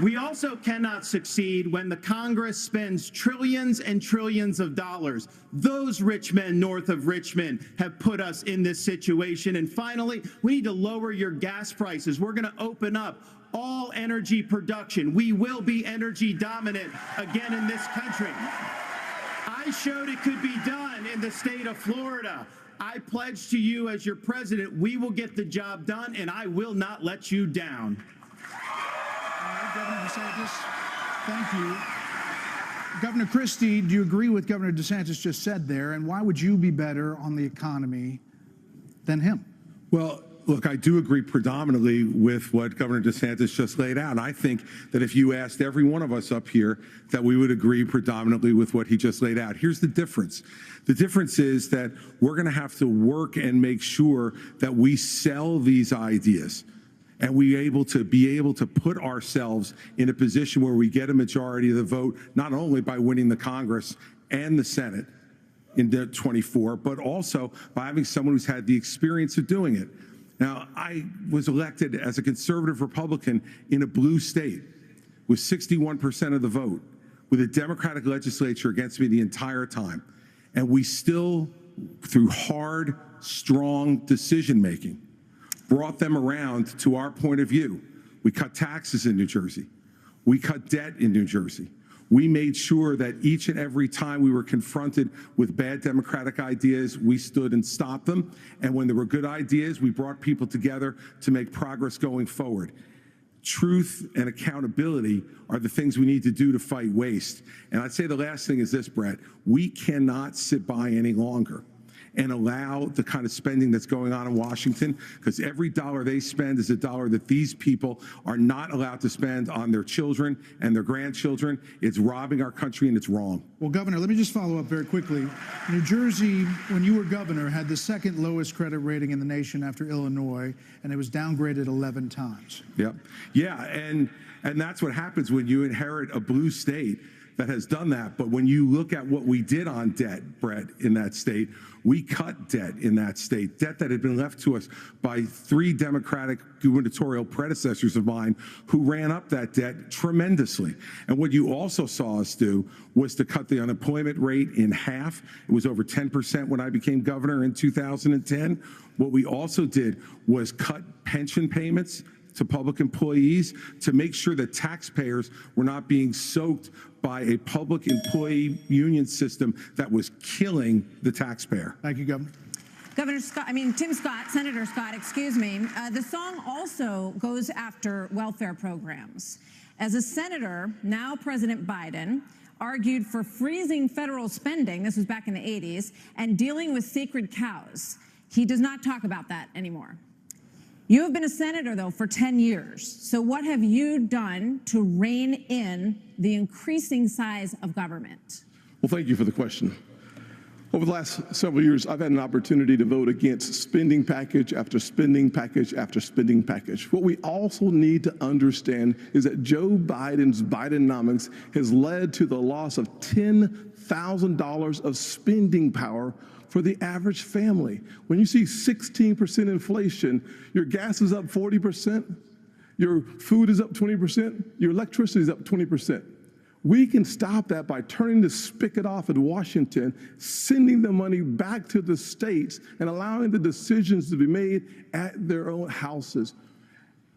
We also cannot succeed when the Congress spends trillions and trillions of dollars. Those rich men north of Richmond have put us in this situation. And finally, we need to lower your gas prices. We're going to open up all energy production. We will be energy dominant again in this country. I showed it could be done in the state of Florida. I pledge to you as your president, we will get the job done, and I will not let you down. Governor DeSantis, thank you. Governor Christie, do you agree with Governor DeSantis just said there, and why would you be better on the economy than him? Well, look, I do agree predominantly with what Governor DeSantis just laid out. I think that if you asked every one of us up here, that we would agree predominantly with what he just laid out. Here's the difference. The difference is that we're going to have to work and make sure that we sell these ideas and be able to put ourselves in a position where we get a majority of the vote, not only by winning the Congress and the Senate in 24, but also by having someone who's had the experience of doing it. Now, I was elected as a conservative Republican in a blue state with 61% of the vote, with a Democratic legislature against me the entire time. And we still, through hard, strong decision-making, brought them around to our point of view. We cut taxes in New Jersey. We cut debt in New Jersey. We made sure that each and every time we were confronted with bad Democratic ideas, we stood and stopped them. And when there were good ideas, we brought people together to make progress going forward. Truth and accountability are the things we need to do to fight waste. And I'd say the last thing is this, Brett. We cannot sit by any longer and allow the kind of spending that's going on in Washington, because every dollar they spend is a dollar that these people are not allowed to spend on their children and their grandchildren. It's robbing our country, and it's wrong. Well, Governor, let me just follow up very quickly. New Jersey, when you were governor, had the second lowest credit rating in the nation after Illinois, and it was downgraded 11 times. Yep. Yeah, and that's what happens when you inherit a blue state that has done that. But when you look at what we did on debt, Brett, in that state, we cut debt in that state, debt that had been left to us by 3 Democratic gubernatorial predecessors of mine who ran up that debt tremendously. And what you also saw us do was to cut the unemployment rate in half. It was over 10% when I became governor in 2010. What we also did was cut pension payments to public employees to make sure that taxpayers were not being soaked by a public employee union system that was killing the taxpayer. Thank you, Governor. Tim Scott, Senator Scott, excuse me. The song also goes after welfare programs. As a senator, now President Biden argued for freezing federal spending, this was back in the 80s, and dealing with sacred cows. He does not talk about that anymore. You have been a senator, though, for 10 years. So what have you done to rein in the increasing size of government? Well, thank you for the question. Over the last several years, I've had an opportunity to vote against spending package after spending package after spending package. What we also need to understand is that Joe Biden's Bidenomics has led to the loss of $10,000 of spending power for the average family. When you see 16% inflation, your gas is up 40%, your food is up 20%, your electricity is up 20%. We can stop that by turning the spigot off in Washington, sending the money back to the states, and allowing the decisions to be made at their own houses.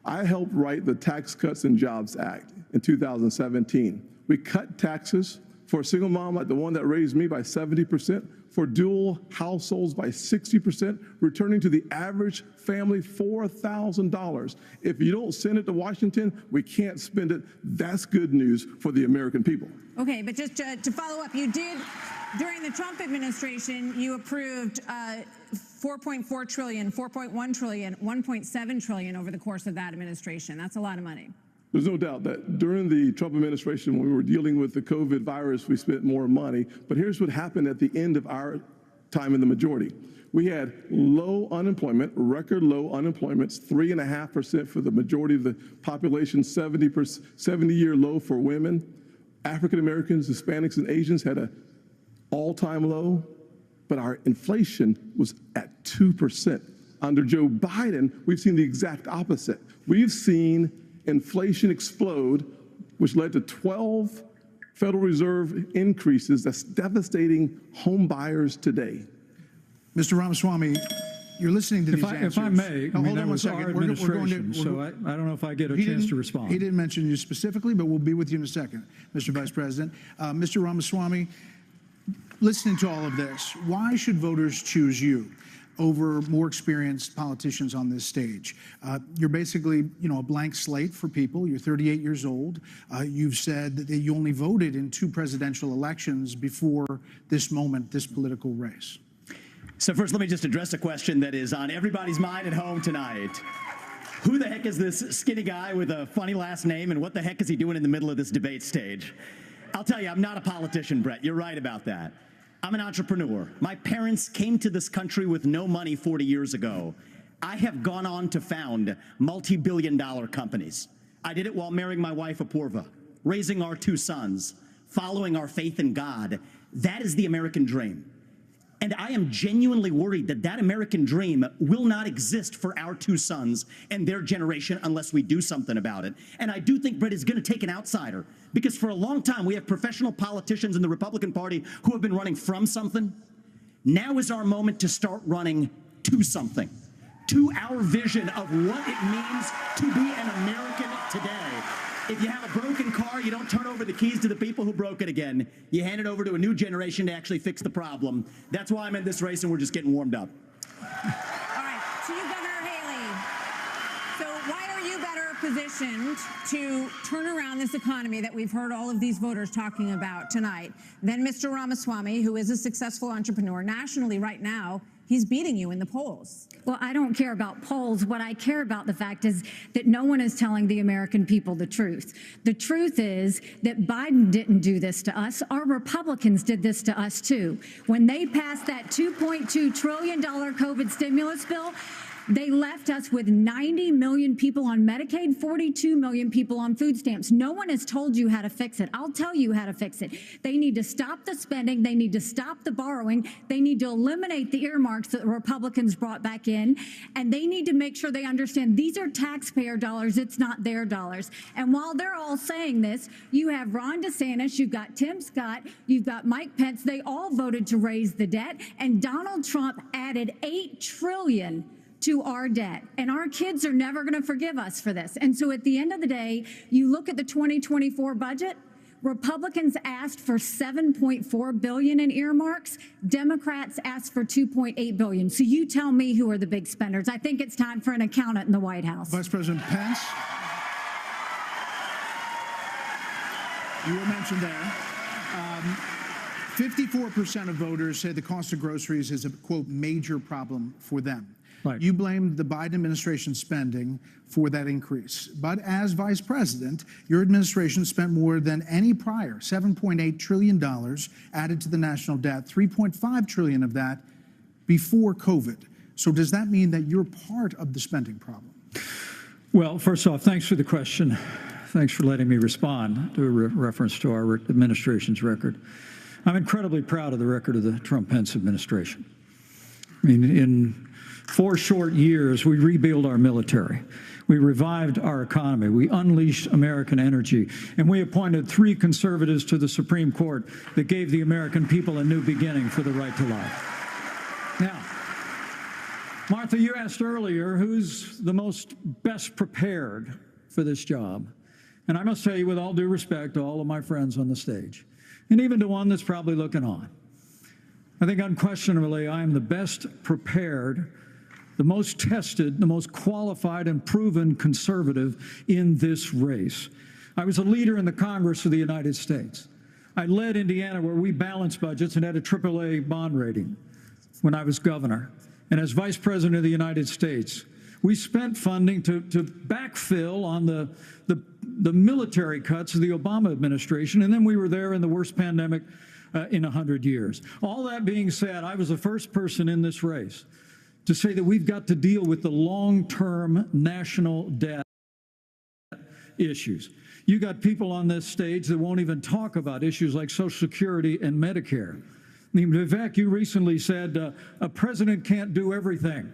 I helped write the Tax Cuts and Jobs Act in 2017. We cut taxes for a single mom like the one that raised me by 70%, for dual households by 60%, returning to the average family $4,000. If you don't send it to Washington, we can't spend it. That's good news for the American people. Okay, but just to follow up, you did, during the Trump administration, you approved $4.4 trillion, $4.1 trillion, $1.7 trillion over the course of that administration. That's a lot of money. There's no doubt that during the Trump administration, when we were dealing with the COVID virus, we spent more money. But here's what happened at the end of our time in the majority. We had low unemployment, record low unemployments, 3.5% for the majority of the population, 70-year low for women. African Americans, Hispanics, and Asians had an all-time low, but our inflation was at 2%. Under Joe Biden, we've seen the exact opposite. We've seen inflation explode which led to 12 Federal Reserve increases that's devastating home buyers today. Mr. Ramaswamy, you're listening to these answers. If I may, Now, hold that on one was our second. administration, so I don't know if I get a chance to respond. He didn't mention you specifically, but we'll be with you in a second, Mr. Vice President. Mr. Ramaswamy, listening to all of this, why should voters choose you over more experienced politicians on this stage? You're basically, a blank slate for people. You're 38 years old. You've said that you only voted in 2 presidential elections before this moment, this political race. So first, let me just address a question that is on everybody's mind at home tonight. Who the heck is this skinny guy with a funny last name, and what the heck is he doing in the middle of this debate stage? I'll tell you, I'm not a politician, Brett. You're right about that. I'm an entrepreneur. My parents came to this country with no money 40 years ago. I have gone on to found multi-billion-dollar companies. I did it while marrying my wife, Apoorva, raising our 2 sons, following our faith in God. That is the American dream. And I am genuinely worried that that American dream will not exist for our 2 sons and their generation unless we do something about it. And I do think Brett is going to take an outsider, because for a long time we have professional politicians in the Republican Party who have been running from something. Now is our moment to start running to something, to our vision of what it means to be an American today. If you have a broken car, you don't turn over the keys to the people who broke it again. You hand it over to a new generation to actually fix the problem. That's why I'm in this race, and we're just getting warmed up. All right, to you, Governor Haley. So why are you better positioned to turn around this economy that we've heard all of these voters talking about tonight than Mr. Ramaswamy, who is a successful entrepreneur nationally right now? He's beating you in the polls. Well, I don't care about polls. What I care about, the fact is that no one is telling the American people the truth. The truth is that Biden didn't do this to us. Our Republicans did this to us, too. When they passed that $2.2 trillion COVID stimulus bill, they left us with 90 million people on Medicaid, 42 million people on food stamps. No one has told you how to fix it. I'll tell you how to fix it. They need to stop the spending. They need to stop the borrowing. They need to eliminate the earmarks that the Republicans brought back in. And they need to make sure they understand these are taxpayer dollars. It's not their dollars. And while they're all saying this, you have Ron DeSantis, you've got Tim Scott, you've got Mike Pence. They all voted to raise the debt. And Donald Trump added $8 trillion to our debt. And our kids are never going to forgive us for this. And so at the end of the day, you look at the 2024 budget, Republicans asked for $7.4 billion in earmarks. Democrats asked for $2.8 billion. So you tell me who are the big spenders. I think it's time for an accountant in the White House. Vice President Pence, you were mentioned there. 54% of voters say the cost of groceries is a, quote, major problem for them. Right. You blamed the Biden administration spending for that increase. But as vice president, your administration spent more than any prior, $7.8 trillion added to the national debt, $3.5 trillion of that before COVID. So does that mean that you're part of the spending problem? Well, first off, thanks for the question. Thanks for letting me respond to a reference to our administration's record. I'm incredibly proud of the record of the Trump-Pence administration. I mean, in 4 short years, we rebuilt our military. We revived our economy. We unleashed American energy. And we appointed 3 conservatives to the Supreme Court that gave the American people a new beginning for the right to life. Now, Martha, you asked earlier who's the best prepared for this job. And I must tell you, with all due respect to all of my friends on the stage, and even to one that's probably looking on, I think unquestionably I am the best prepared, the most tested, the most qualified and proven conservative in this race. I was a leader in the Congress of the United States. I led Indiana where we balanced budgets and had a AAA bond rating when I was governor. And as Vice President of the United States, we spent funding to backfill on the military cuts of the Obama administration, and then we were there in the worst pandemic in 100 years. All that being said, I was the first person in this race to say that we've got to deal with the long-term national debt issues. You got people on this stage that won't even talk about issues like Social Security and Medicare. I mean, Vivek, you recently said a president can't do everything.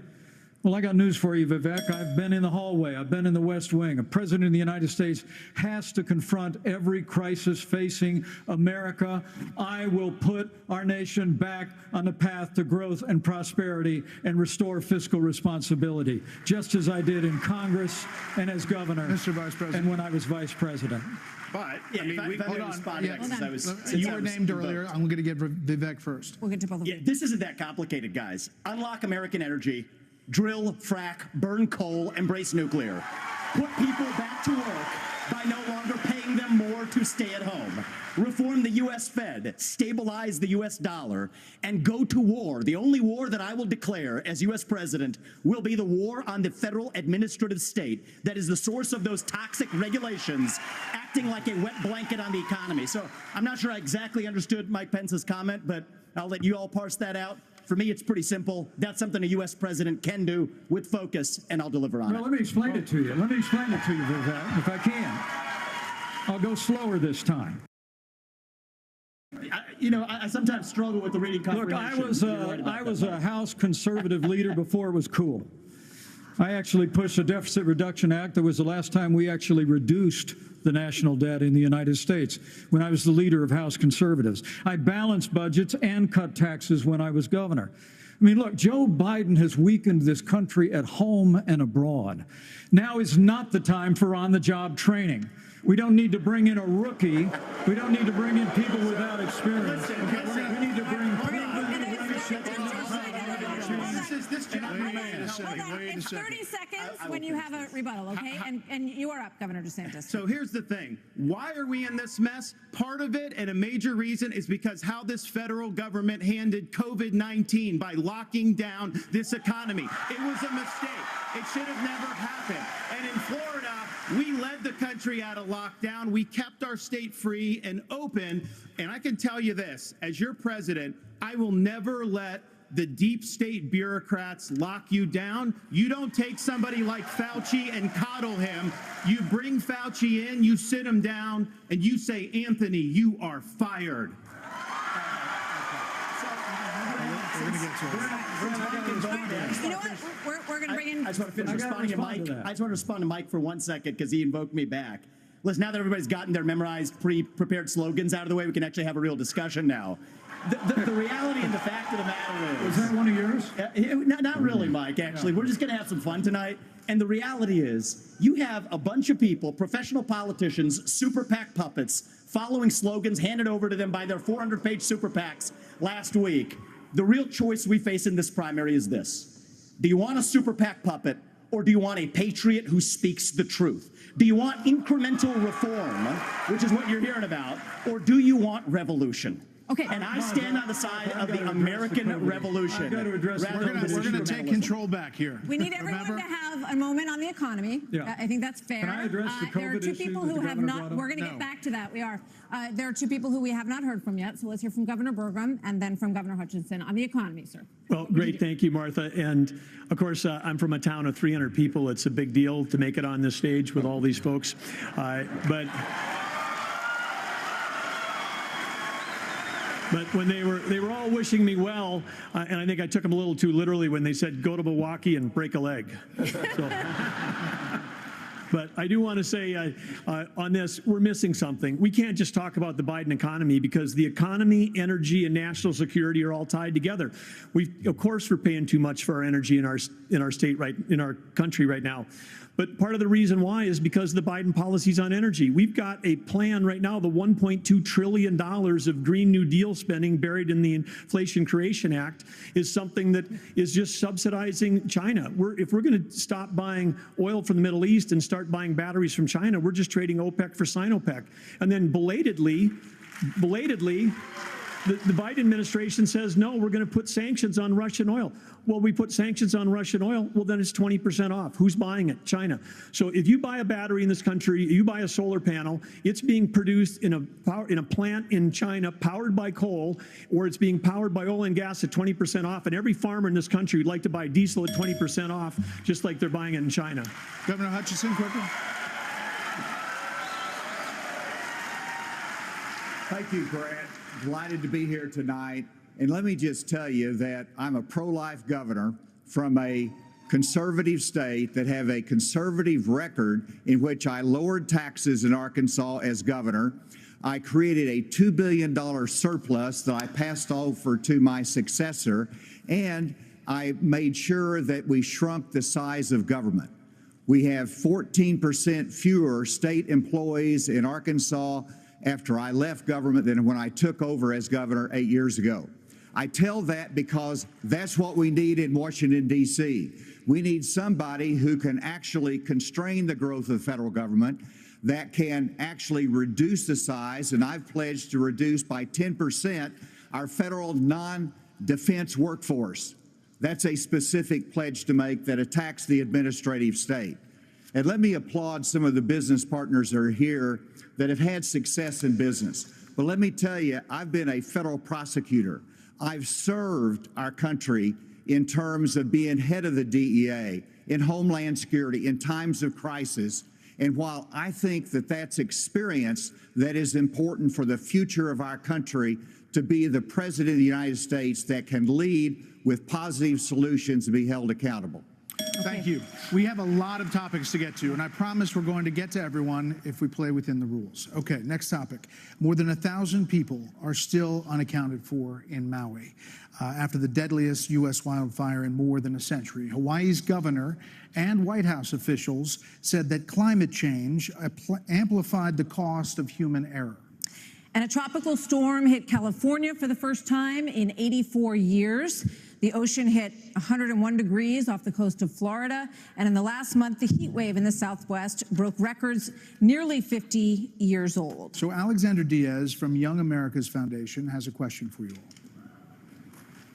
Well, I got news for you, Vivek. I've been in the hallway. I've been in the West Wing. A president of the United States has to confront every crisis facing America. I will put our nation back on the path to growth and prosperity and restore fiscal responsibility, just as I did in Congress and as governor Mr. Vice President. and when I was vice president. But, Yeah, I mean, if I we, may Hold on. respond to Yeah. that, since I was- since You I were was named invoked. earlier. I'm going to get Vivek first. We'll get to both of Yeah, them. this isn't that complicated, guys. Unlock American energy, drill, frack, burn coal, embrace nuclear. Put people back to work by no longer paying them more to stay at home. Reform the U.S. Fed, stabilize the U.S. dollar, and go to war. The only war that I will declare as U.S. president will be the war on the federal administrative state that is the source of those toxic regulations acting like a wet blanket on the economy. So I'm not sure I exactly understood Mike Pence's comment, but I'll let you all parse that out. For me, it's pretty simple. That's something a U.S. president can do with focus, and I'll deliver on Well, it. let me explain it to you. Let me explain it to you, Vivek, if I can. I'll go slower this time. I sometimes struggle with the reading Look, comprehension. I was a House conservative leader before it was cool. I actually pushed a Deficit Reduction Act. That was the last time we actually reduced the national debt in the United States, when I was the leader of House conservatives. I balanced budgets and cut taxes when I was governor. I mean, look, Joe Biden has weakened this country at home and abroad. Now is not the time for on-the-job training. We don't need to bring in a rookie. We don't need to bring in people without experience. We need to bring this gentleman. It's 30 seconds when you have a rebuttal, okay? And you are up, Governor DeSantis. So here's the thing. Why are we in this mess? Part of it, and a major reason, is because how this federal government handled COVID-19 by locking down this economy. It was a mistake. It should have never happened. And in Florida, we led the country out of lockdown. We kept our state free and open. And I can tell you this, as your president, I will never let the deep state bureaucrats lock you down. You don't take somebody like Fauci and coddle him. You bring Fauci in, you sit him down, and you say, Anthony, you are fired. You know what? We're going to bring in. I just want to finish I gotta responding to respond Mike. to that. I just want to respond to Mike for 1 second because he invoked me back. Listen, now that everybody's gotten their memorized, pre-prepared slogans out of the way, we can actually have a real discussion now. The reality and the fact of the matter is... Is that one of yours? Not really, Mike, actually. We're just going to have some fun tonight. And the reality is, you have a bunch of people, professional politicians, super PAC puppets, following slogans handed over to them by their 400-page super PACs last week. The real choice we face in this primary is this. Do you want a super PAC puppet, or do you want a patriot who speaks the truth? Do you want incremental reform, which is what you're hearing about, or do you want revolution? Okay. And I stand on the side of the American revolution. I've got to address the rather than We're going to take incrementalism. control back here. We need everyone Remember? to have a moment on the economy. Yeah. I think that's fair. Can I address the There are COVID two issue people that who the have governor not. brought up? We're going to No. get back to that. We are. There are two people who we have not heard from yet. So let's hear from Governor Burgum and then from Governor Hutchinson on the economy, sir. Well, great. Thank you, Martha. And of course, I'm from a town of 300 people. It's a big deal to make it on this stage with all these folks. But when they were all wishing me well, and I think I took them a little too literally when they said, go to Milwaukee and break a leg. But I do want to say on this, we're missing something. We can't just talk about the Biden economy because the economy, energy, and national security are all tied together. Of course, we're paying too much for our energy in our state, in our country right now. But part of the reason why is because of the Biden policies on energy. We've got a plan right now, the $1.2 trillion of Green New Deal spending buried in the Inflation Creation Act is something that is just subsidizing China. If we're going to stop buying oil from the Middle East and start buying batteries from China, we're just trading OPEC for Sinopec. And then belatedly, the Biden administration says, no, we're going to put sanctions on Russian oil. Well, we put sanctions on Russian oil, well, then it's 20% off. Who's buying it? China. So if you buy a battery in this country, you buy a solar panel, it's being produced in a plant in China powered by coal, or it's being powered by oil and gas at 20% off. And every farmer in this country would like to buy diesel at 20% off, just like they're buying it in China. Governor Hutchinson, quickly. Thank you, Grant. Delighted to be here tonight. And let me just tell you that I'm a pro-life governor from a conservative state that have a conservative record in which I lowered taxes in Arkansas as governor. I created a $2 billion surplus that I passed over to my successor, and I made sure that we shrunk the size of government. We have 14% fewer state employees in Arkansas after I left government than when I took over as governor 8 years ago. I tell that because that's what we need in Washington, D.C. We need somebody who can actually constrain the growth of the federal government, that can actually reduce the size, and I've pledged to reduce by 10% our federal non-defense workforce. That's a specific pledge to make that attacks the administrative state. And let me applaud some of the business partners that are here that have had success in business. But let me tell you, I've been a federal prosecutor. I've served our country in terms of being head of the DEA, in Homeland Security, in times of crisis. And while I think that that's experience that is important for the future of our country, to be the President of the United States that can lead with positive solutions and be held accountable. Thank you. We have a lot of topics to get to, and I promise we're going to get to everyone if we play within the rules. Okay, next topic. More than 1,000 people are still unaccounted for in Maui after the deadliest U.S. wildfire in more than a century. Hawaii's governor and White House officials said that climate change amplified the cost of human error. And a tropical storm hit California for the first time in 84 years. The ocean hit 101 degrees off the coast of Florida. And in the last month, the heat wave in the Southwest broke records nearly 50 years old. So Alexander Diaz from Young America's Foundation has a question for you all.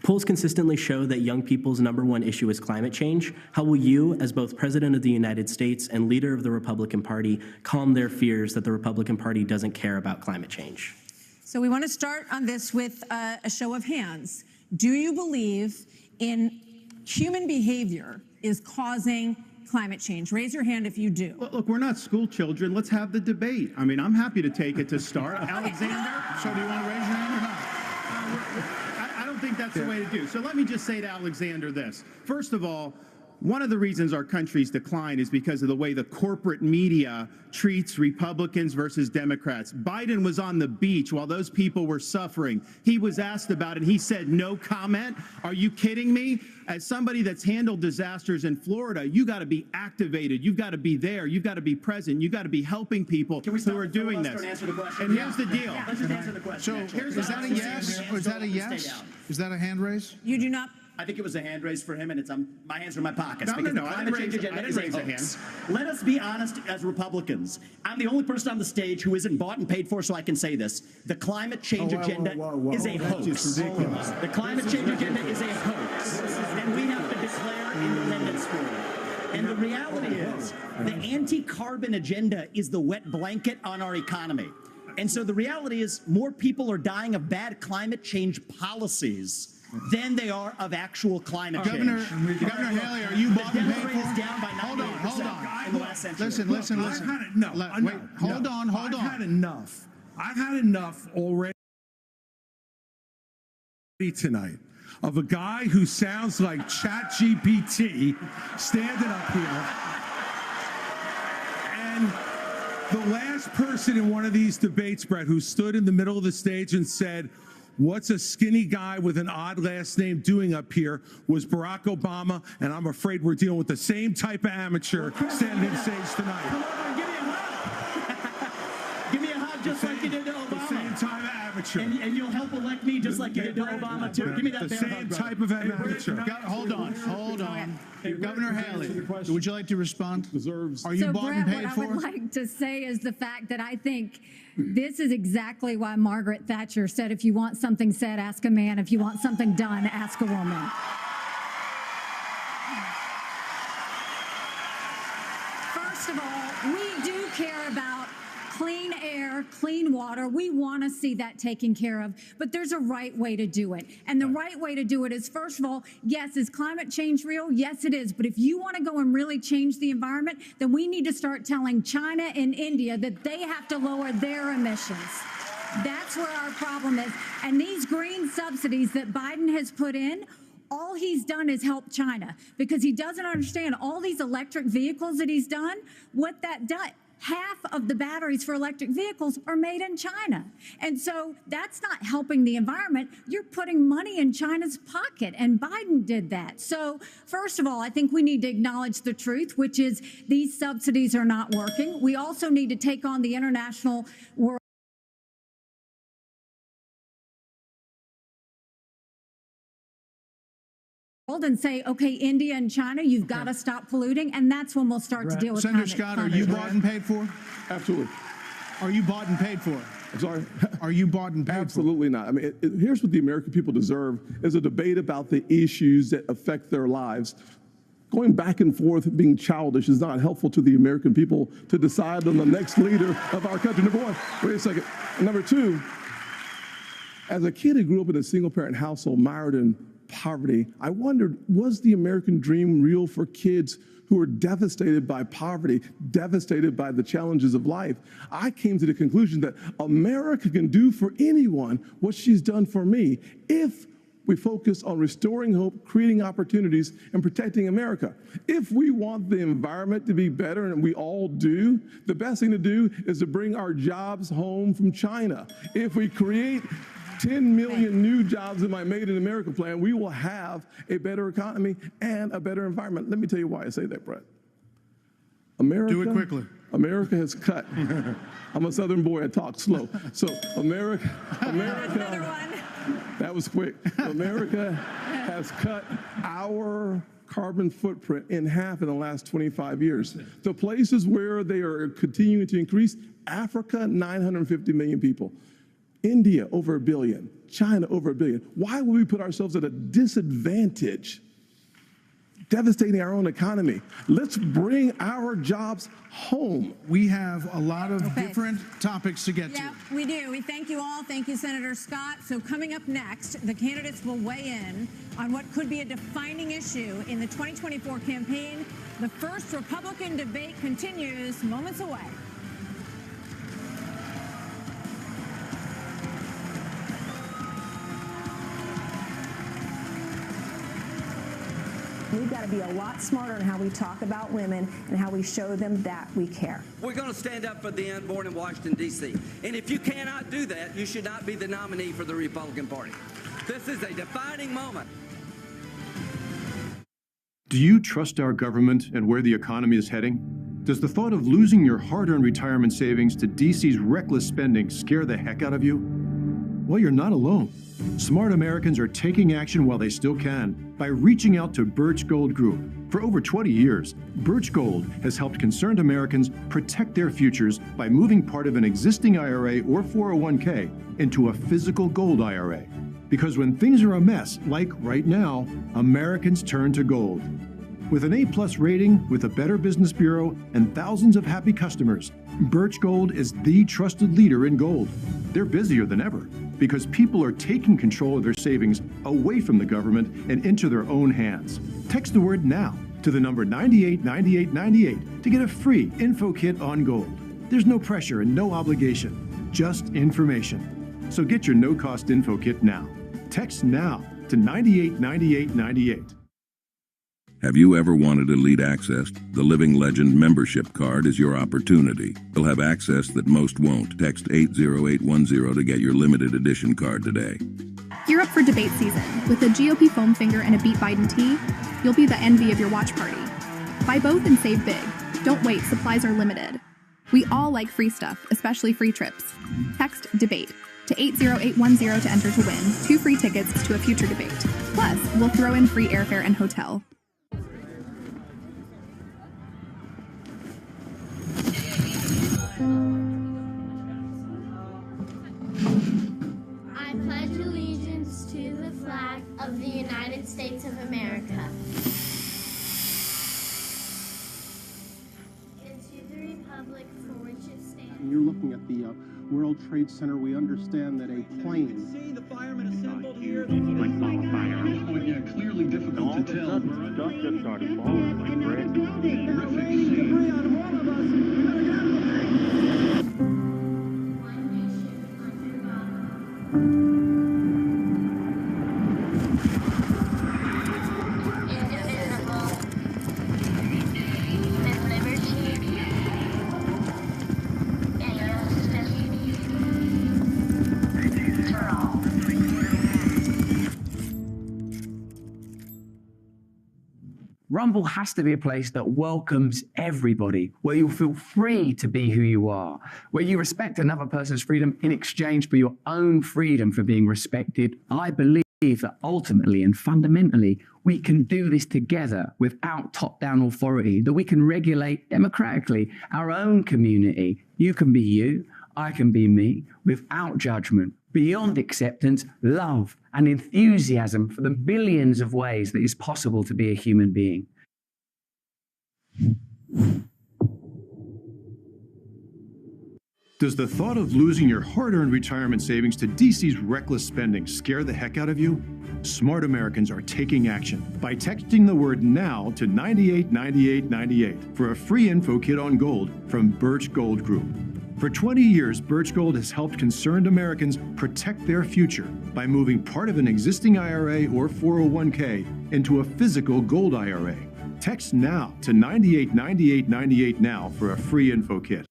Polls consistently show that young people's #1 issue is climate change. How will you, as both President of the United States and leader of the Republican Party, calm their fears that the Republican Party doesn't care about climate change? So we want to start on this with a show of hands. Do you believe in human behavior is causing climate change? Raise your hand if you do. Look, we're not school children. Let's have the debate. I mean, I'm happy to take it to start. Alexander? So do you want to raise your hand or not? I don't think that's the way to do. So let me just say to Alexander this. First of all, one of the reasons our country's decline is because of the way the corporate media treats Republicans versus Democrats. Biden was on the beach while those people were suffering. He was asked about it. He said, no comment. Are you kidding me? As somebody that's handled disasters in Florida, you got to be activated. You've got to be there. You've got to be present. You've got to be helping people who are doing this. And here's the deal. Let's just answer the question. So is that a yes? Or is that a yes? Is that a hand raise? You do not. I think it was a hand raise for him, and it's my hands are in my pockets. No, because no, the I climate didn't change raise- I agenda didn't is a raise a hoax. Let us be honest as Republicans. I'm the only person on the stage who isn't bought and paid for, so I can say this. The climate change agenda is a hoax. ridiculous. The climate change agenda is a hoax, and we have to declare independence for it. And the reality is, the anti-carbon agenda is the wet blanket on our economy. And so the reality is, more people are dying of bad climate change policies than they are of actual climate change. Governor Haley, are you bought and death paid rate for? is down by 98% in the last century. Listen. I've had it. No, Wait, no, hold no. on. I've had enough. I've had enough already tonight of a guy who sounds like ChatGPT standing up here. And the last person in one of these debates, Brett, who stood in the middle of the stage and said, what's a skinny guy with an odd last name doing up here, was Barack Obama, and I'm afraid we're dealing with the same type of amateur standing on stage tonight. Come over and give me a hug. Give me a hug just like you did to Obama. The same type of amateur. And you'll help elect me just like you did to Obama, too. Give me that The bear same hug, brother. type of amateur. Hold on. Governor Haley, would you like to respond? Are you So, bought Brett, and paid what for? I would like to say is the fact that I think this is exactly why Margaret Thatcher said, if you want something said, ask a man. If you want something done, ask a woman. First of all, we do care about clean air, clean water. We want to see that taken care of, but there's a right way to do it. And the right way to do it is, first of all, yes, is climate change real? Yes, it is. But if you want to go and really change the environment, then we need to start telling China and India that they have to lower their emissions. That's where our problem is. And these green subsidies that Biden has put in all he's done is help China because he doesn't understand all these electric vehicles that he's done, what that does. Half of the batteries for electric vehicles are made in China. And so that's not helping the environment. You're putting money in China's pocket, and Biden did that. So first of all, I think we need to acknowledge the truth, which is these subsidies are not working. We also need to take on the international world and say, okay, India and China, you've got to stop polluting, and that's when we'll start to deal with Senator climate Scott, are you change. bought and paid for? Absolutely. Are you bought and paid for? I'm sorry? Are you bought and paid Absolutely not. I mean, here's what the American people deserve is a debate about the issues that affect their lives. Going back and forth, being childish is not helpful to the American people to decide on the next leader of our country. Number one, wait a second. Number two, as a kid who grew up in a single-parent household mired in poverty, I wondered, was the American dream real for kids who were devastated by poverty, devastated by the challenges of life? I came to the conclusion that America can do for anyone what she's done for me if we focus on restoring hope, creating opportunities, and protecting America. If we want the environment to be better, and we all do, the best thing to do is to bring our jobs home from China. If we create 10 million new jobs in my Made in America plan, we will have a better economy and a better environment. Let me tell you why I say that, Brett. America, Do it quickly. America has cut. I'm a Southern boy, I talk slow. So America, Another one. that was quick. America has cut our carbon footprint in half in the last 25 years. The places where they are continuing to increase, Africa, 950 million people. India, over 1 billion. China, over 1 billion. Why would we put ourselves at a disadvantage, devastating our own economy? Let's bring our jobs home. We have a lot of different topics to get Yeah, to. we do. We thank you all. Thank you, Senator Scott. So coming up next, the candidates will weigh in on what could be a defining issue in the 2024 campaign. The first Republican debate continues moments away. We've got to be a lot smarter in how we talk about women and how we show them that we care. We're going to stand up for the unborn in Washington, D.C. And if you cannot do that, you should not be the nominee for the Republican Party. This is a defining moment. Do you trust our government and where the economy is heading? Does the thought of losing your hard-earned retirement savings to DC's reckless spending scare the heck out of you? Well, you're not alone. Smart Americans are taking action while they still can by reaching out to Birch Gold Group. For over 20 years, Birch Gold has helped concerned Americans protect their futures by moving part of an existing IRA or 401k into a physical gold IRA. Because when things are a mess, like right now, Americans turn to gold. With an A+ rating, with a Better Business Bureau, and thousands of happy customers, Birch Gold is the trusted leader in gold. They're busier than ever because people are taking control of their savings away from the government and into their own hands. Text the word NOW to the number 989898 to get a free info kit on gold. There's no pressure and no obligation, just information. So get your no-cost info kit now. Text NOW to 989898. Have you ever wanted Elite Access? The Living Legend membership card is your opportunity. You'll have access that most won't. Text 80810 to get your limited edition card today. Gear up for debate season. With a GOP foam finger and a Beat Biden tee, you'll be the envy of your watch party. Buy both and save big. Don't wait, supplies are limited. We all like free stuff, especially free trips. Text DEBATE to 80810 to enter to win 2 free tickets to a future debate. Plus, we'll throw in free airfare and hotel. I pledge allegiance to the flag of the United States of America and to the republic for which it stands. When you're looking at the World Trade Center, we understand that a plane. See the firemen assembled here. Yeah, clearly difficult to tell. Stuff just started falling like bread. Terrific scene. Rumble has to be a place that welcomes everybody, where you feel free to be who you are, where you respect another person's freedom in exchange for your own freedom for being respected. I believe that ultimately and fundamentally, we can do this together without top-down authority, that we can regulate democratically our own community. You can be you, I can be me, without judgment, beyond acceptance, love, and enthusiasm for the billions of ways that it's possible to be a human being. Does the thought of losing your hard-earned retirement savings to DC's reckless spending scare the heck out of you? Smart Americans are taking action by texting the word NOW to 989898 for a free info kit on gold from Birch Gold Group. For 20 years, Birch Gold has helped concerned Americans protect their future by moving part of an existing IRA or 401k into a physical gold IRA. Text NOW to 989898 now for a free info kit.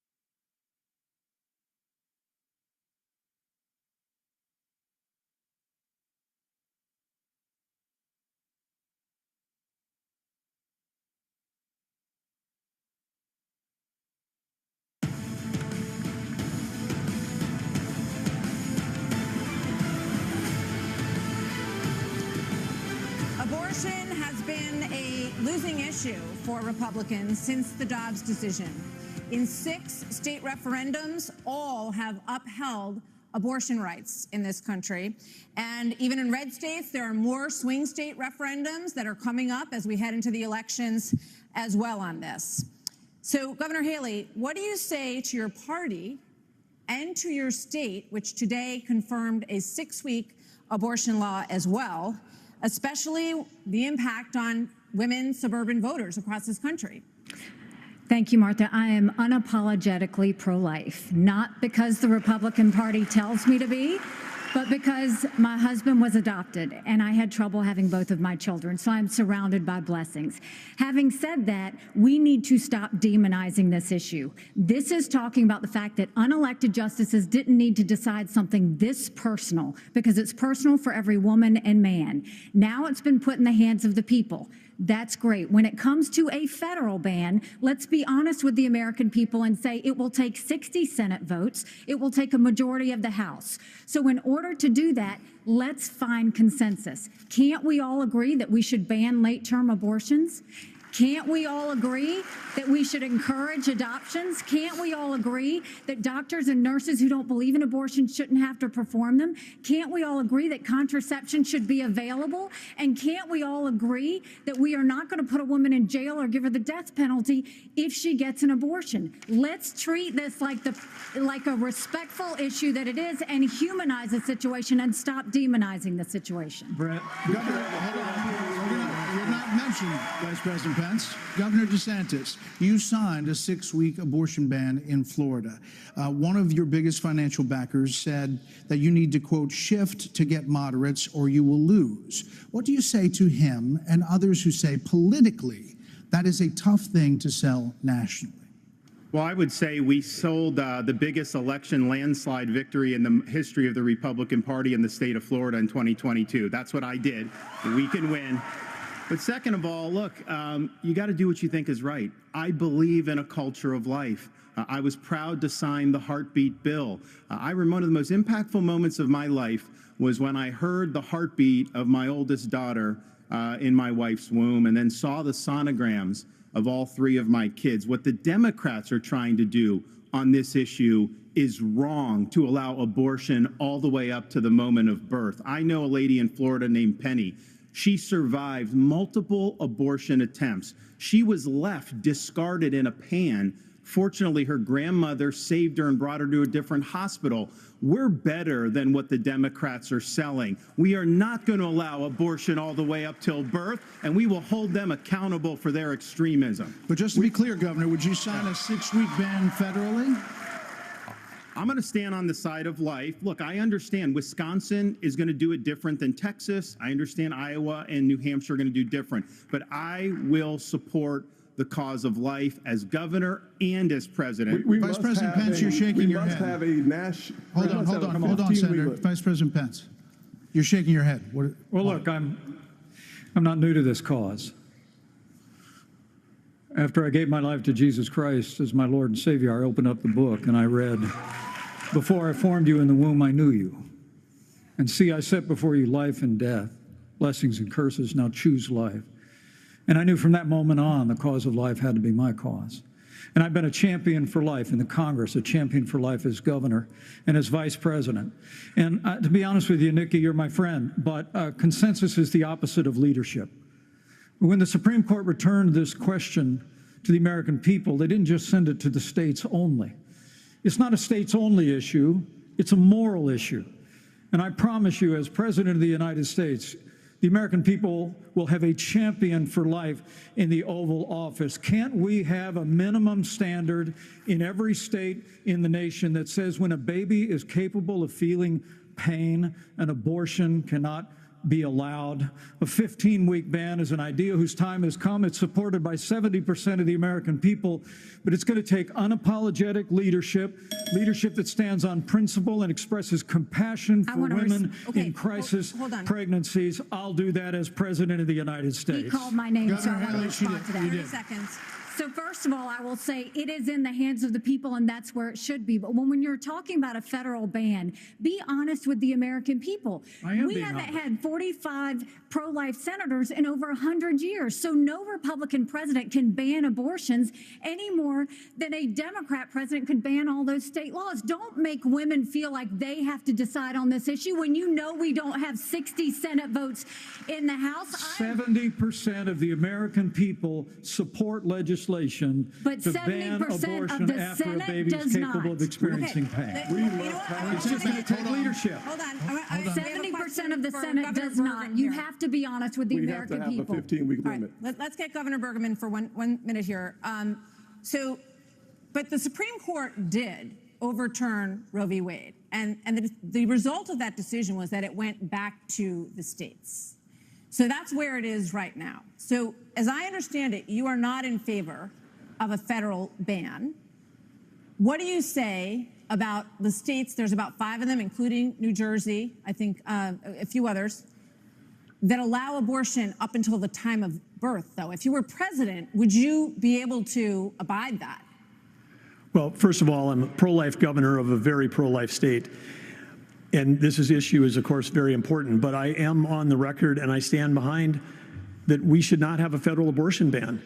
Abortion has been a losing issue for Republicans since the Dobbs decision. In 6 state referendums, all have upheld abortion rights in this country. And even in red states, there are more swing state referendums that are coming up as we head into the elections as well on this. So, Governor Haley, what do you say to your party and to your state, which today confirmed a 6-week abortion law as well, especially the impact on women suburban voters across this country? Thank you, Martha. I am unapologetically pro-life, not because the Republican Party tells me to be, but because my husband was adopted and I had trouble having both of my children, so I'm surrounded by blessings. Having said that, we need to stop demonizing this issue. This is talking about the fact that unelected justices didn't need to decide something this personal, because it's personal for every woman and man. Now it's been put in the hands of the people. That's great. When it comes to a federal ban, let's be honest with the American people and say it will take 60 Senate votes. It will take a majority of the House. So in order to do that, let's find consensus. Can't we all agree that we should ban late-term abortions? Can't we all agree that we should encourage adoptions? Can't we all agree that doctors and nurses who don't believe in abortion shouldn't have to perform them? Can't we all agree that contraception should be available? And can't we all agree that we are not going to put a woman in jail or give her the death penalty if she gets an abortion? Let's treat this like a respectful issue that it is and humanize the situation and stop demonizing the situation. Brett. Governor, hold on. You're not mentioned, Vice President Pence. Governor DeSantis, you signed a 6-week abortion ban in Florida. One of your biggest financial backers said that you need to, quote, shift to get moderates or you will lose. What do you say to him and others who say politically that is a tough thing to sell nationally? Well, I would say we sold the biggest election landslide victory in the history of the Republican Party in the state of Florida in 2022. That's what I did. We can win. But second of all, look, you got to do what you think is right. I believe in a culture of life. I was proud to sign the heartbeat bill. I remember one of the most impactful moments of my life was when I heard the heartbeat of my oldest daughter in my wife's womb and then saw the sonograms of all 3 of my kids. What the Democrats are trying to do on this issue is wrong, to allow abortion all the way up to the moment of birth. I know a lady in Florida named Penny. She survived multiple abortion attempts. She was left discarded in a pan. Fortunately, her grandmother saved her and brought her to a different hospital. We're better than what the Democrats are selling. We are not going to allow abortion all the way up till birth, and we will hold them accountable for their extremism. But just to be clear, Governor, would you sign a 6-week ban federally? I'm going to stand on the side of life. Look, I understand Wisconsin is going to do it different than Texas. I understand Iowa and New Hampshire are going to do different. But I will support the cause of life as governor and as president. Vice President Pence, you're shaking your head. We must have a national. Hold on, Senator. Vice President Pence, you're shaking your head. Well, look, I'm not new to this cause. After I gave my life to Jesus Christ as my Lord and Savior, I opened up the book and I read, "Before I formed you in the womb, I knew you. And see, I set before you life and death, blessings and curses. Now choose life." And I knew from that moment on, the cause of life had to be my cause. And I've been a champion for life in the Congress, a champion for life as governor and as vice president. And to be honest with you, Nikki, you're my friend, but consensus is the opposite of leadership. When the Supreme Court returned this question to the American people, they didn't just send it to the states only. It's not a states only issue, it's a moral issue. And I promise you, as President of the United States, the American people will have a champion for life in the Oval Office. Can't we have a minimum standard in every state in the nation that says when a baby is capable of feeling pain, an abortion cannot be allowed? A 15-week ban is an idea whose time has come. It's supported by 70% of the American people, but it's going to take unapologetic leadership that stands on principle and expresses compassion for women in crisis pregnancies. I'll do that as President of the United States. He called my name, so I want to respond to that. 30 seconds. So first of all, I will say it is in the hands of the people, and that's where it should be. But when you're talking about a federal ban, be honest with the American people. We haven't had 45 pro-life senators in over 100 years. So no Republican president can ban abortions any more than a Democrat president could ban all those state laws. Don't make women feel like they have to decide on this issue when you know we don't have 60 Senate votes in the House. 70% of the American people support legislation but to ban 70% abortion of the after a Senate baby is does capable not. of experiencing pain. It's just going to take leadership. Hold on. 70% of the Senate does not. You have to be honest with the American people. We have to have a 15-week limit. Let's get Governor Burgum for one minute here. But the Supreme Court did overturn Roe v. Wade, and the result of that decision was that it went back to the states. So that's where it is right now. So as I understand it, you are not in favor of a federal ban. What do you say about the states? There's about 5 of them, including New Jersey, I think a few others, that allow abortion up until the time of birth, though. If you were president, would you be able to abide that? Well, first of all, I'm a pro-life governor of a very pro-life state. And this issue is, of course, very important. But I am on the record, and I stand behind that we should not have a federal abortion ban.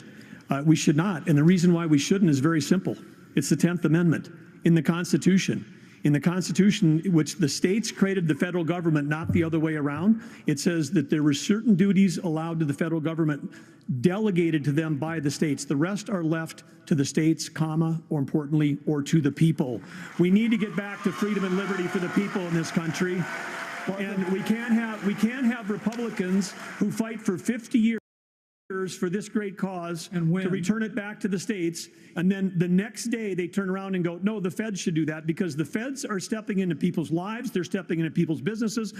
We should not. And the reason why we shouldn't is very simple. It's the 10th Amendment in the Constitution. In the Constitution, which the states created the federal government, not the other way around, it says that there were certain duties allowed to the federal government delegated to them by the states. The rest are left to the states, comma, or importantly, or to the people. We need to get back to freedom and liberty for the people in this country. And we can't have Republicans who fight for 50 years for this great cause and to return it back to the states, and then the next day they turn around and go, no, the feds should do that, because the feds are stepping into people's lives, they're stepping into people's businesses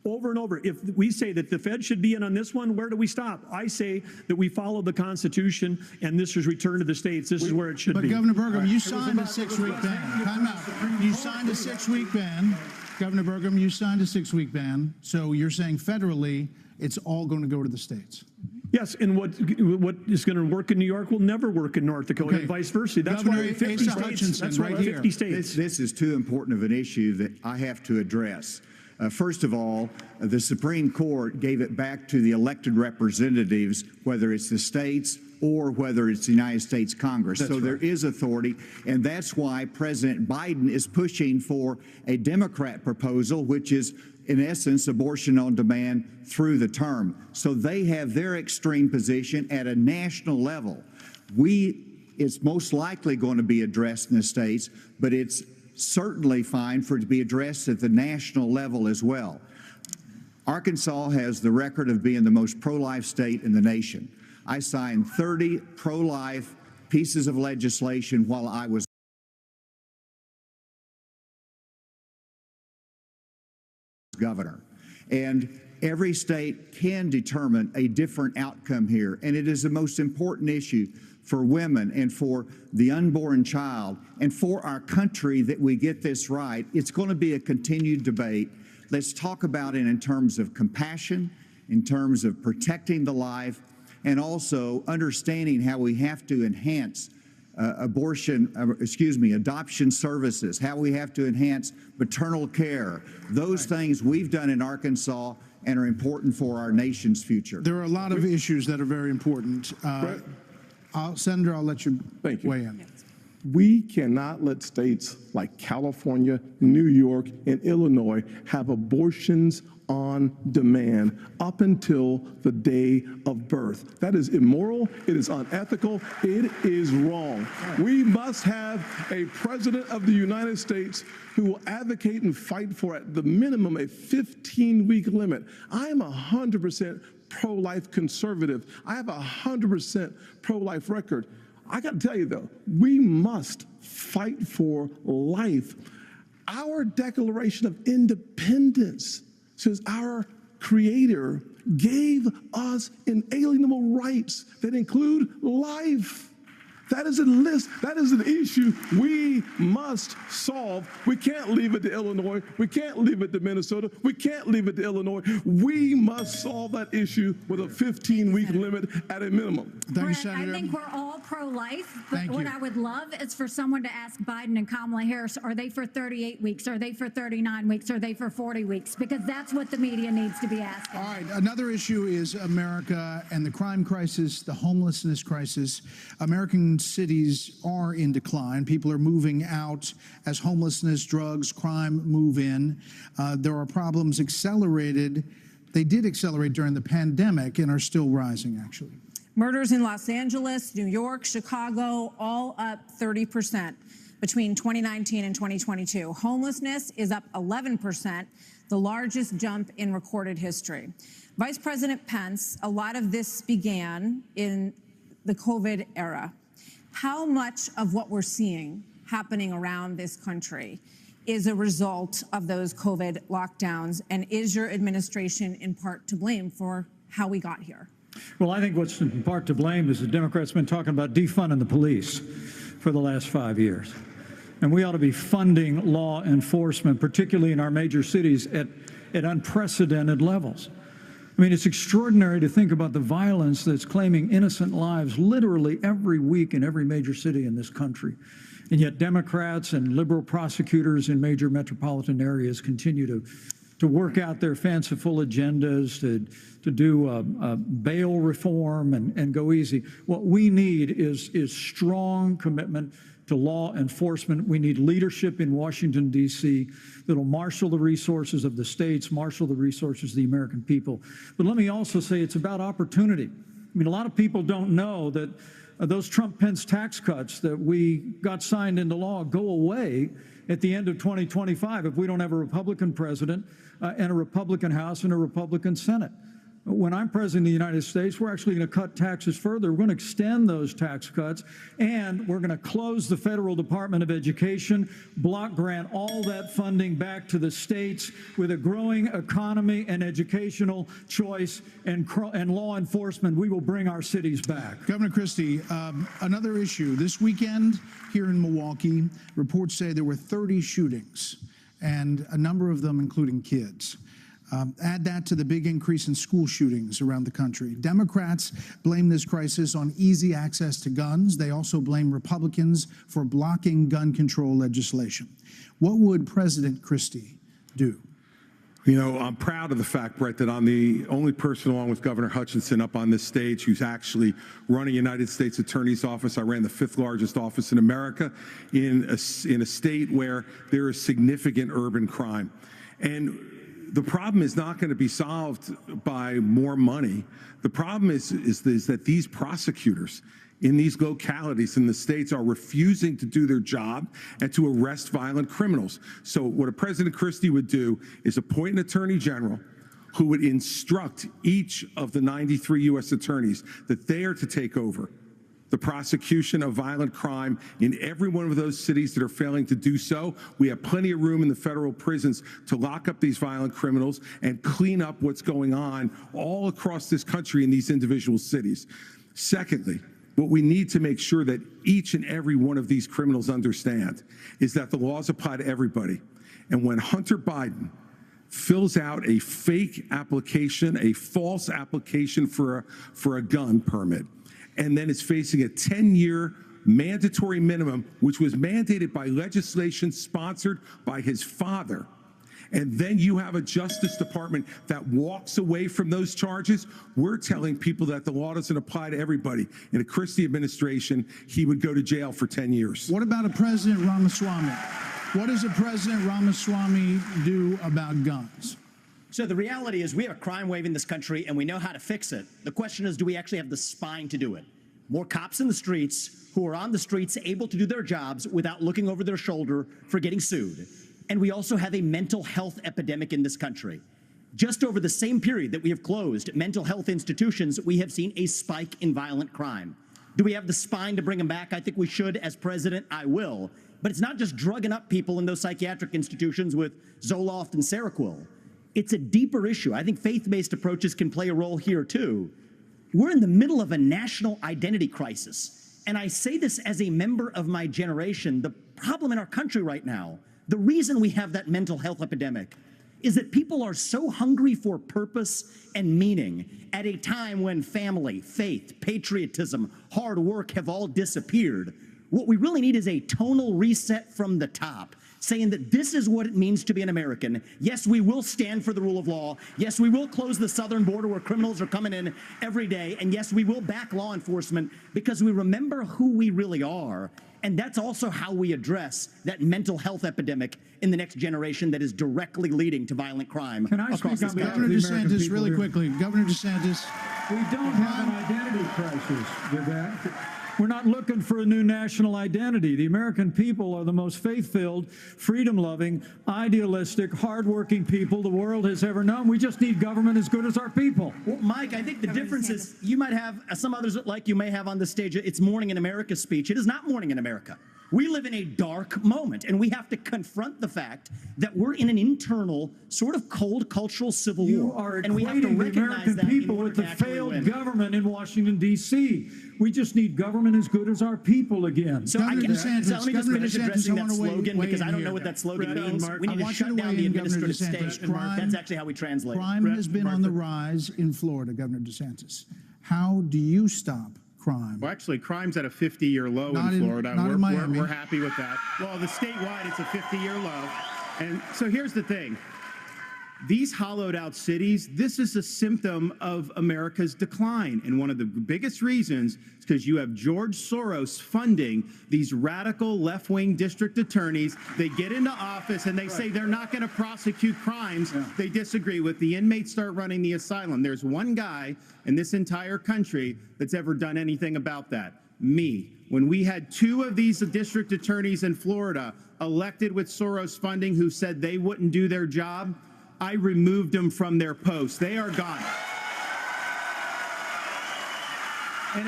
over and over. If we say that the feds should be in on this one, where do we stop? I say that we follow the Constitution, and this is returned to the states. This is where it should be. But Governor Burgum, you signed a 6-week ban. Time out. You signed a 6-week ban. Governor Burgum, you signed a 6-week ban. So you're saying federally, it's all going to go to the states. Yes, and what is going to work in New York will never work in North Dakota, and vice versa. That's Governor why 50 Asa states. Hutchinson, That's why right 50 states. This is too important of an issue that I have to address. First of all, the Supreme Court gave it back to the elected representatives, whether it's the states or whether it's the United States Congress. So there is authority, and that's why President Biden is pushing for a Democrat proposal, which is in essence, abortion on demand through the term. So they have their extreme position at a national level. It's most likely going to be addressed in the states, but it's certainly fine for it to be addressed at the national level as well. Arkansas has the record of being the most pro-life state in the nation. I signed 30 pro-life pieces of legislation while I was governor. And every state can determine a different outcome here. And it is the most important issue for women and for the unborn child and for our country that we get this right. It's going to be a continued debate. Let's talk about it in terms of compassion, in terms of protecting the life. and also understanding how we have to enhance adoption services, how we have to enhance maternal care. Those things we've done in Arkansas and are important for our nation's future. There are a lot of issues that are very important. Senator, I'll let you weigh in. We cannot let states like California, New York, and Illinois have abortions on demand up until the day of birth. That is immoral. It is unethical. It is wrong. We must have a president of the United States who will advocate and fight for, at the minimum, a 15-week limit. I am 100% pro-life conservative. I have a 100% pro-life record. I got to tell you, though, we must fight for life. Our Declaration of Independence says our Creator gave us inalienable rights that include life. That is a list. That is an issue we must solve. We can't leave it to Illinois. We can't leave it to Minnesota. We can't leave it to Illinois. We must solve that issue with a 15-week limit at a minimum. Thank you, Senator. I think we're all pro-life, but what I would love is for someone to ask Biden and Kamala Harris, are they for 38 weeks? Are they for 39 weeks? Are they for 40 weeks? Because that's what the media needs to be asking. All right, another issue is America and the crime crisis, the homelessness crisis. American cities are in decline. People are moving out as homelessness, drugs, crime move in. There are problems accelerated. They did accelerate during the pandemic and are still rising, actually. Murders in Los Angeles, New York, Chicago, all up 30% between 2019 and 2022. Homelessness is up 11%, the largest jump in recorded history. Vice President Pence, a lot of this began in the COVID era. How much of what we're seeing happening around this country is a result of those COVID lockdowns, and is your administration in part to blame for how we got here? Well, I think what's in part to blame is the Democrats have been talking about defunding the police for the last 5 years. And we ought to be funding law enforcement, particularly in our major cities, at unprecedented levels. I mean, it's extraordinary to think about the violence that's claiming innocent lives literally every week in every major city in this country. And yet Democrats and liberal prosecutors in major metropolitan areas continue to work out their fanciful agendas, to do bail reform and go easy. What we need is strong commitment to law enforcement. We need leadership in Washington, D.C. that'll marshal the resources of the states, marshal the resources of the American people. But let me also say it's about opportunity. I mean, a lot of people don't know that those Trump-Pence tax cuts that we got signed into law go away at the end of 2025 if we don't have a Republican president and a Republican House and a Republican Senate. When I'm president of the United States, we're actually going to cut taxes further. We're going to extend those tax cuts, and we're going to close the Federal Department of Education, block grant all that funding back to the states. With a growing economy and educational choice and law enforcement, we will bring our cities back. Governor Christie, another issue. This weekend here in Milwaukee, reports say there were 30 shootings, and a number of them including kids. Add that to the big increase in school shootings around the country. Democrats blame this crisis on easy access to guns. They also blame Republicans for blocking gun control legislation. What would President Christie do? You know, I'm proud of the fact, Brett, that I'm the only person, along with Governor Hutchinson, up on this stage who's actually running United States Attorney's Office. I ran the 5th largest office in America in a state where there is significant urban crime. And the problem is not going to be solved by more money. The problem is that these prosecutors in these localities in the states are refusing to do their job and to arrest violent criminals. So what a President Christie would do is appoint an attorney general who would instruct each of the 93 U.S. attorneys that they are to take over the prosecution of violent crime in every one of those cities that are failing to do so. We have plenty of room in the federal prisons to lock up these violent criminals and clean up what's going on all across this country in these individual cities. Secondly, what we need to make sure that each and every one of these criminals understand is that the laws apply to everybody. And when Hunter Biden fills out a fake application, a false application for a gun permit, and then is facing a 10-year mandatory minimum, which was mandated by legislation sponsored by his father. And then you have a Justice Department that walks away from those charges. We're telling people that the law doesn't apply to everybody. In a Christie administration, he would go to jail for 10 years. What about a President Ramaswamy? What does a President Ramaswamy do about guns? So the reality is we have a crime wave in this country and we know how to fix it. The question is, do we actually have the spine to do it? More cops in the streets who are on the streets able to do their jobs without looking over their shoulder for getting sued. And we also have a mental health epidemic in this country. Just over the same period that we have closed mental health institutions, we have seen a spike in violent crime. Do we have the spine to bring them back? I think we should. As president, I will. But it's not just drugging up people in those psychiatric institutions with Zoloft and Seroquel. It's a deeper issue. I think faith-based approaches can play a role here, too. We're in the middle of a national identity crisis. And I say this as a member of my generation. The problem in our country right now, the reason we have that mental health epidemic, is that people are so hungry for purpose and meaning at a time when family, faith, patriotism, hard work have all disappeared. What we really need is a tonal reset from the top, saying that this is what it means to be an American. Yes, we will stand for the rule of law. Yes, we will close the southern border where criminals are coming in every day. And yes, we will back law enforcement because we remember who we really are. And that's also how we address that mental health epidemic in the next generation that is directly leading to violent crime across this country. Governor DeSantis, really quickly. Governor DeSantis. We don't have an identity crisis, Vivek. We're not looking for a new national identity. The American people are the most faith-filled, freedom-loving, idealistic, hardworking people the world has ever known. We just need government as good as our people. Well, Mike, I think the difference is you might have, some others like you may have on the stage, it's Morning in America speech. It is not Morning in America. We live in a dark moment, and we have to confront the fact that we're in an internal, sort of cold cultural civil war. And we have to recognize that people with the failed government in Washington, D.C. We just need government as good as our people again. So let me just finish addressing that slogan, because I don't know what that slogan means. We need to shut down the administrative state. That's actually how we translate it. Crime has been on the rise in Florida, Governor DeSantis. How do you stop crime? Well, actually, crime's at a 50-year low in Florida. Not in Miami. We're happy with that. Well, the statewide, it's a 50-year low. And so here's the thing. These hollowed out cities, this is a symptom of America's decline. And one of the biggest reasons is because you have George Soros funding these radical left-wing district attorneys. They get into office and they say they're not going to prosecute crimes they disagree with. The inmates start running the asylum. There's one guy in this entire country that's ever done anything about that. Me. When we had two of these district attorneys in Florida elected with Soros funding who said they wouldn't do their job, I removed them from their posts. They are gone. And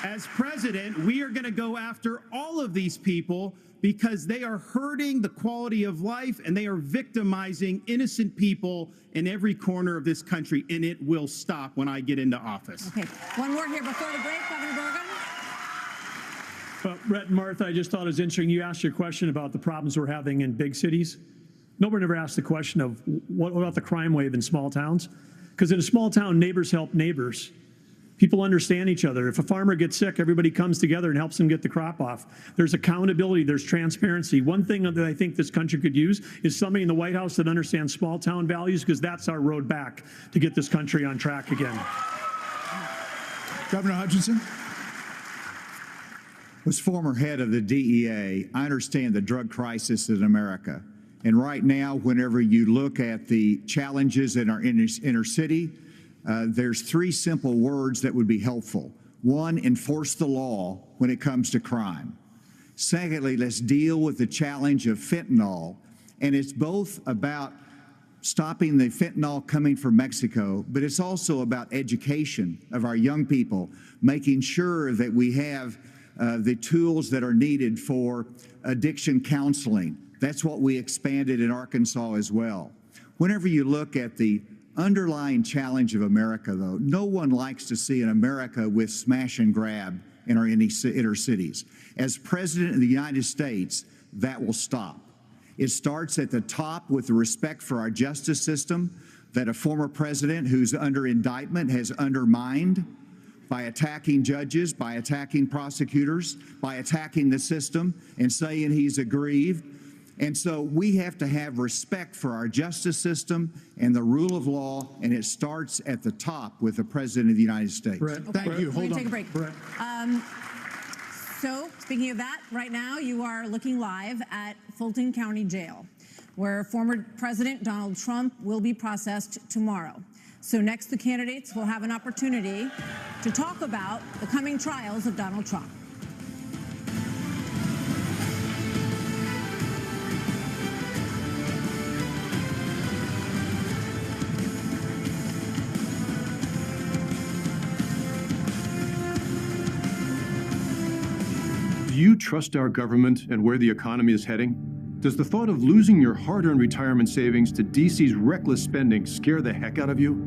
as president, we are going to go after all of these people because they are hurting the quality of life and they are victimizing innocent people in every corner of this country, and it will stop when I get into office. Okay, one more here before the break, Governor Burgum. Well, Brett and Martha, I just thought it was interesting. You asked your question about the problems we're having in big cities. Nobody ever asked the question of what about the crime wave in small towns? Because in a small town, neighbors help neighbors. People understand each other. If a farmer gets sick, everybody comes together and helps him get the crop off. There's accountability. There's transparency. One thing that I think this country could use is somebody in the White House that understands small town values, because that's our road back to get this country on track again. Governor Hutchinson. As former head of the DEA, I understand the drug crisis in America. And right now, whenever you look at the challenges in our inner city, there's three simple words that would be helpful. One, enforce the law when it comes to crime. Secondly, let's deal with the challenge of fentanyl. And it's both about stopping the fentanyl coming from Mexico, but it's also about education of our young people, making sure that we have the tools that are needed for addiction counseling. That's what we expanded in Arkansas as well. Whenever you look at the underlying challenge of America, though, no one likes to see an America with smash and grab in our inner cities. As President of the United States, that will stop. It starts at the top with the respect for our justice system that a former president who's under indictment has undermined by attacking judges, by attacking prosecutors, by attacking the system and saying he's aggrieved. And so we have to have respect for our justice system and the rule of law, and it starts at the top with the President of the United States. Brett, thank you. We're Hold going to on. take a break. Brett. So, speaking of that, right now you are looking live at Fulton County Jail, where former President Donald Trump will be processed tomorrow. So next, the candidates will have an opportunity to talk about the coming trials of Donald Trump. Do you trust our government and where the economy is heading? Does the thought of losing your hard-earned retirement savings to DC's reckless spending scare the heck out of you?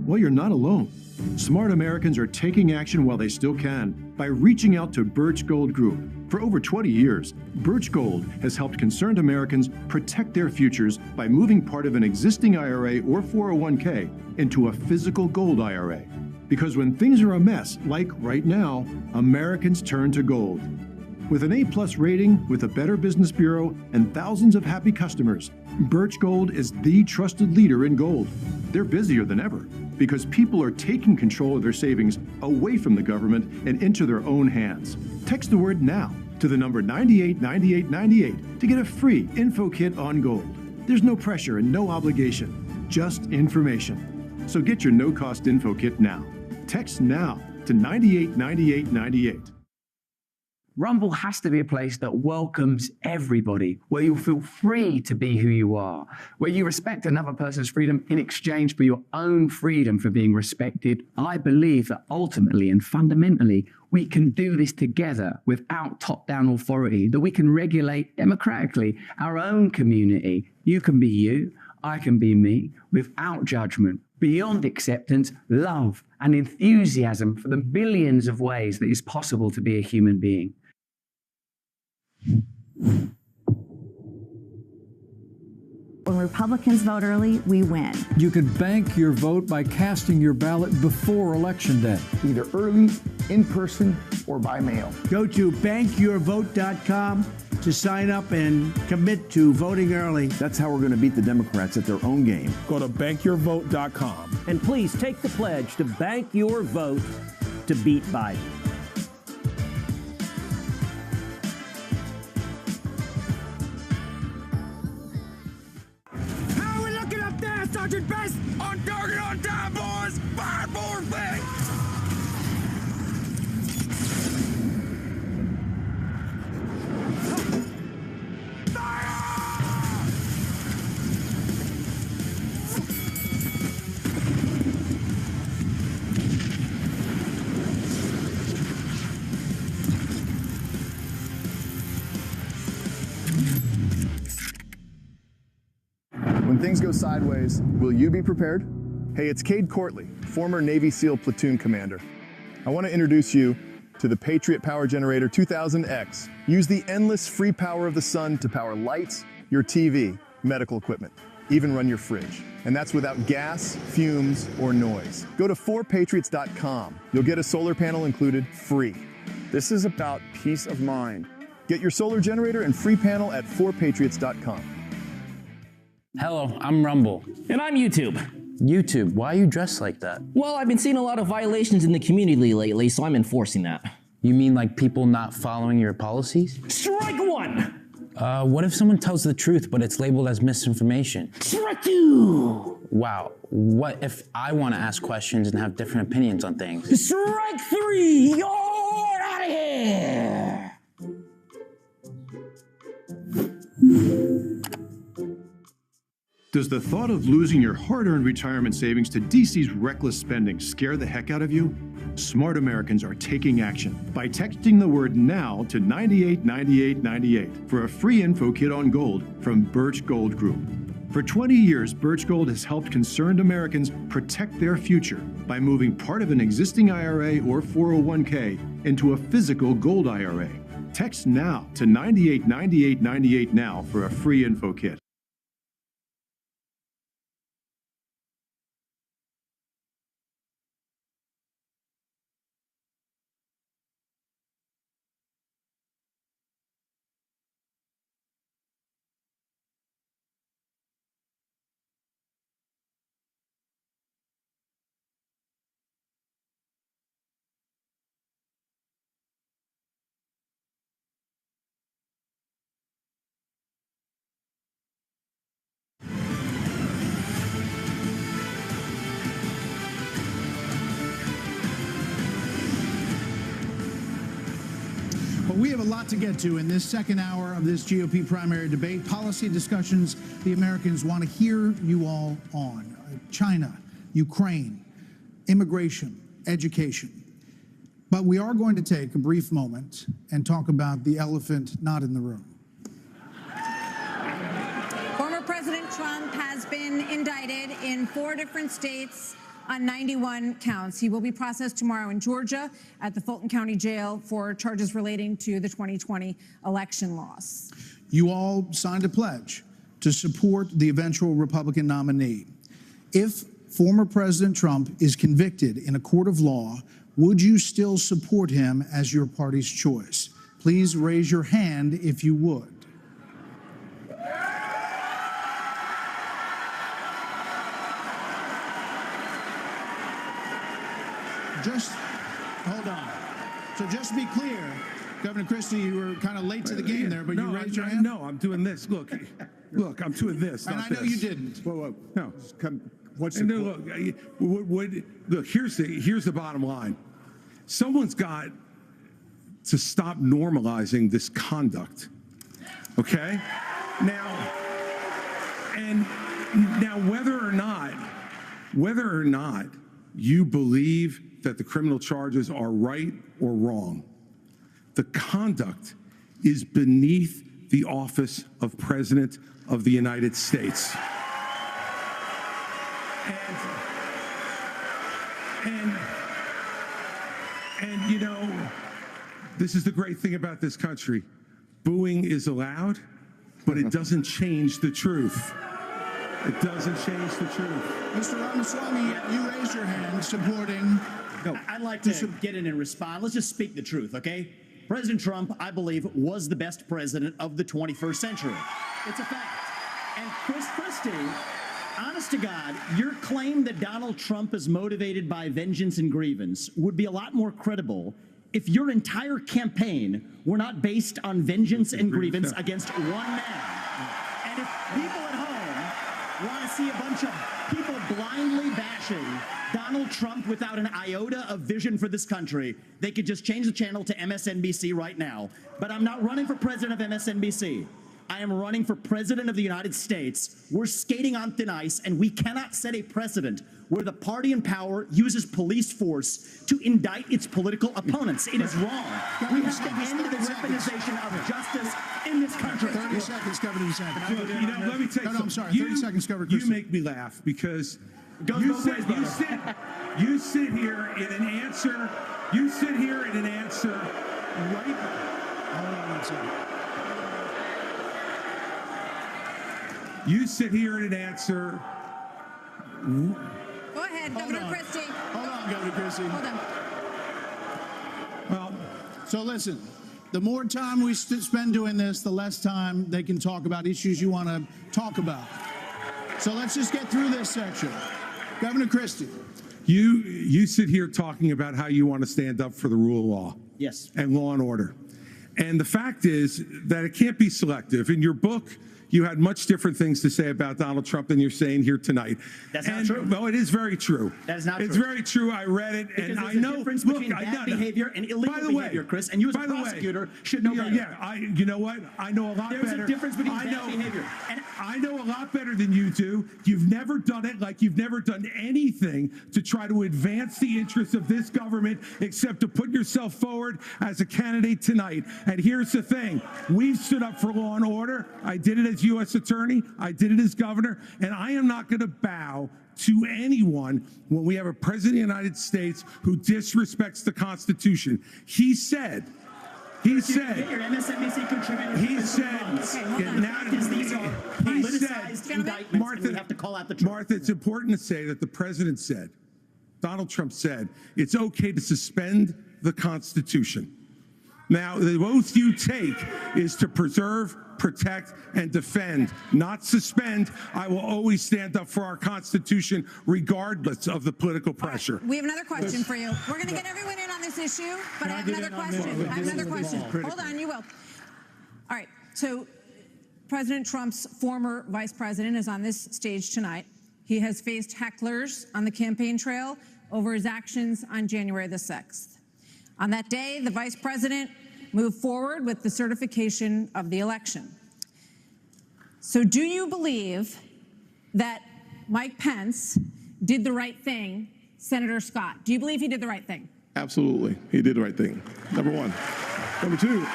Well, you're not alone. Smart Americans are taking action while they still can by reaching out to Birch Gold Group. For over 20 years, Birch Gold has helped concerned Americans protect their futures by moving part of an existing IRA or 401k into a physical gold IRA. Because when things are a mess, like right now, Americans turn to gold. With an A+ rating, with a Better Business Bureau, and thousands of happy customers, Birch Gold is the trusted leader in gold. They're busier than ever because people are taking control of their savings away from the government and into their own hands. Text the word NOW to the number 989898 to get a free info kit on gold. There's no pressure and no obligation, just information. So get your no-cost info kit now. Text NOW to 989898. Rumble has to be a place that welcomes everybody, where you feel free to be who you are, where you respect another person's freedom in exchange for your own freedom for being respected. I believe that ultimately and fundamentally, we can do this together without top-down authority, that we can regulate democratically our own community. You can be you, I can be me, without judgment, beyond acceptance, love, and enthusiasm for the billions of ways that it's possible to be a human being. When Republicans vote early, we win. You can bank your vote by casting your ballot before Election Day. Either early, in person, or by mail. Go to bankyourvote.com to sign up and commit to voting early. That's how we're going to beat the Democrats at their own game. Go to bankyourvote.com. And please take the pledge to bank your vote to beat Biden. How are we looking up there, Sergeant Best? On target, on time, boys! Fire forward, back! When things go sideways, will you be prepared? Hey, it's Cade Courtley, former Navy SEAL platoon commander. I want to introduce you to the Patriot Power Generator 2000X. Use the endless free power of the sun to power lights, your TV, medical equipment, even run your fridge. And that's without gas, fumes, or noise. Go to 4patriots.com. You'll get a solar panel included free. This is about peace of mind. Get your solar generator and free panel at 4patriots.com. Hello, I'm Rumble. And I'm YouTube. YouTube, why are you dressed like that? Well, I've been seeing a lot of violations in the community lately, so I'm enforcing that. You mean like people not following your policies? Strike one! What if someone tells the truth, but it's labeled as misinformation? Strike two! Wow, what if I want to ask questions and have different opinions on things? Strike three! You're out of here! Does the thought of losing your hard-earned retirement savings to DC's reckless spending scare the heck out of you? Smart Americans are taking action by texting the word NOW to 989898 for a free info kit on gold from Birch Gold Group. For 20 years, Birch Gold has helped concerned Americans protect their future by moving part of an existing IRA or 401k into a physical gold IRA. Text NOW to 989898 now for a free info kit. Well, we have a lot to get to in this second hour of this GOP primary debate. Policy discussions the Americans want to hear you all on. China, Ukraine, immigration, education. But we are going to take a brief moment and talk about the elephant not in the room. Former President Trump has been indicted in 4 different states on 91 counts. He will be processed tomorrow in Georgia at the Fulton County Jail for charges relating to the 2020 election loss. You all signed a pledge to support the eventual Republican nominee. If former President Trump is convicted in a court of law, would you still support him as your party's choice? Please raise your hand if you would. Just hold on. So just to be clear, Governor Christie, you were kind of late to the game there, but you raised your hand? No, I'm doing this. Look, I'm doing this. And I know you didn't. Whoa. No. What's the look, here's the bottom line. Someone's got to stop normalizing this conduct. Okay? Now whether or not you believe that the criminal charges are right or wrong, the conduct is beneath the office of President of the United States. And you know, this is the great thing about this country. Booing is allowed, but it doesn't change the truth. It doesn't change the truth. Mr. Ramaswamy, you raised your hand supporting. I'd like to get in and respond. Let's just speak the truth, okay? President Trump, I believe, was the best president of the 21st century. It's a fact. And Chris Christie, honest to God, your claim that Donald Trump is motivated by vengeance and grievance would be a lot more credible if your entire campaign were not based on vengeance and grievance against one man. And if people at home want to see a bunch of people blindly bashing Donald Trump without an iota of vision for this country, they could just change the channel to MSNBC right now. But I'm not running for president of MSNBC. I am running for president of the United States. We're skating on thin ice, and we cannot set a precedent where the party in power uses police force to indict its political opponents. It is wrong. We have to end the weaponization of justice in this country. 30 seconds, Governor DeSantis. Look, you know, let me tell you something. I'm sorry, 30 seconds, Governor Christie. You make me laugh because you sit here in an answer. You sit here in an answer right. Hold on one second. You sit here in an answer. Go ahead, Governor Christie. Hold on, Governor Christie. Hold on. Well, so listen, the more time we spend doing this, the less time they can talk about issues you want to talk about. So let's just get through this section. Governor Christie. You sit here talking about how you want to stand up for the rule of law. Yes. And law and order. And the fact is that it can't be selective. In your book, you had much different things to say about Donald Trump than you're saying here tonight. That's not true. Well, it is very true. That is not true. It's very true. I read it, because and there's I know. a difference between bad behavior and illegal behavior, Chris. And you, as a prosecutor, should know better. Yeah, you know what? I know a lot better. There's a difference between bad behavior. And I know a lot better than you do. You've never done it like you've never done anything to try to advance the interests of this government except to put yourself forward as a candidate tonight. And here's the thing. We've stood up for law and order. I did it as U.S. attorney. I did it as governor. And I am not going to bow to anyone when we have a president of the United States who disrespects the Constitution. He said He said, Your MSNBC contributor. he said, These are politicized indictments, and we have to call out the truth. Martha, it's important to say that the president said, Donald Trump said, it's okay to suspend the Constitution. Now, the oath you take is to preserve, protect, and defend, not suspend. I will always stand up for our Constitution, regardless of the political pressure. Right, we have another question for you. We're going to get everyone in on this issue, but I have another question. I have another question. Hold on, you will. All right, so President Trump's former vice president is on this stage tonight. He has faced hecklers on the campaign trail over his actions on January the 6th. On that day, the vice president moved forward with the certification of the election. So do you believe that Mike Pence did the right thing, Senator Scott? Do you believe he did the right thing? Absolutely. He did the right thing. Number one. Number two,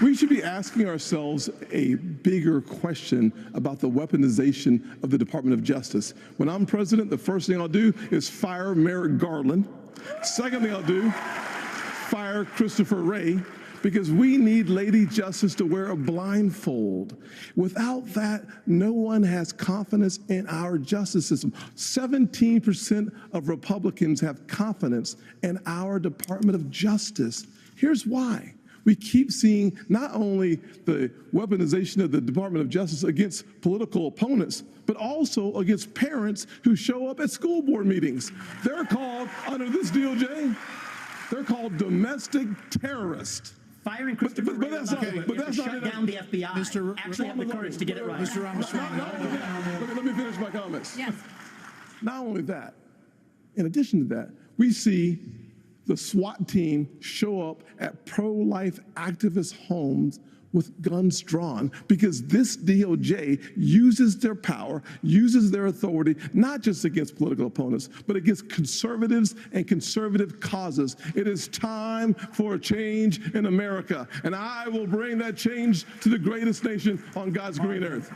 we should be asking ourselves a bigger question about the weaponization of the Department of Justice. When I'm president, the first thing I'll do is fire Merrick Garland. Second thing I'll do, fire Christopher Wray, because we need Lady Justice to wear a blindfold. Without that, no one has confidence in our justice system. 17% of Republicans have confidence in our Department of Justice. Here's why. We keep seeing not only the weaponization of the Department of Justice against political opponents, but also against parents who show up at school board meetings. They're called, under this DOJ, they're called domestic terrorists. Firing Christopher Wray, but that's not shut down the FBI. Mr. Actually have the courage to get it right. Mr. Ramaswamy, let me finish my comments. Yes. Not only that, in addition to that, we see the SWAT team show up at pro-life activist homes with guns drawn because this DOJ uses their power, uses their authority, not just against political opponents, but against conservatives and conservative causes. It is time for a change in America, and I will bring that change to the greatest nation on God's green earth.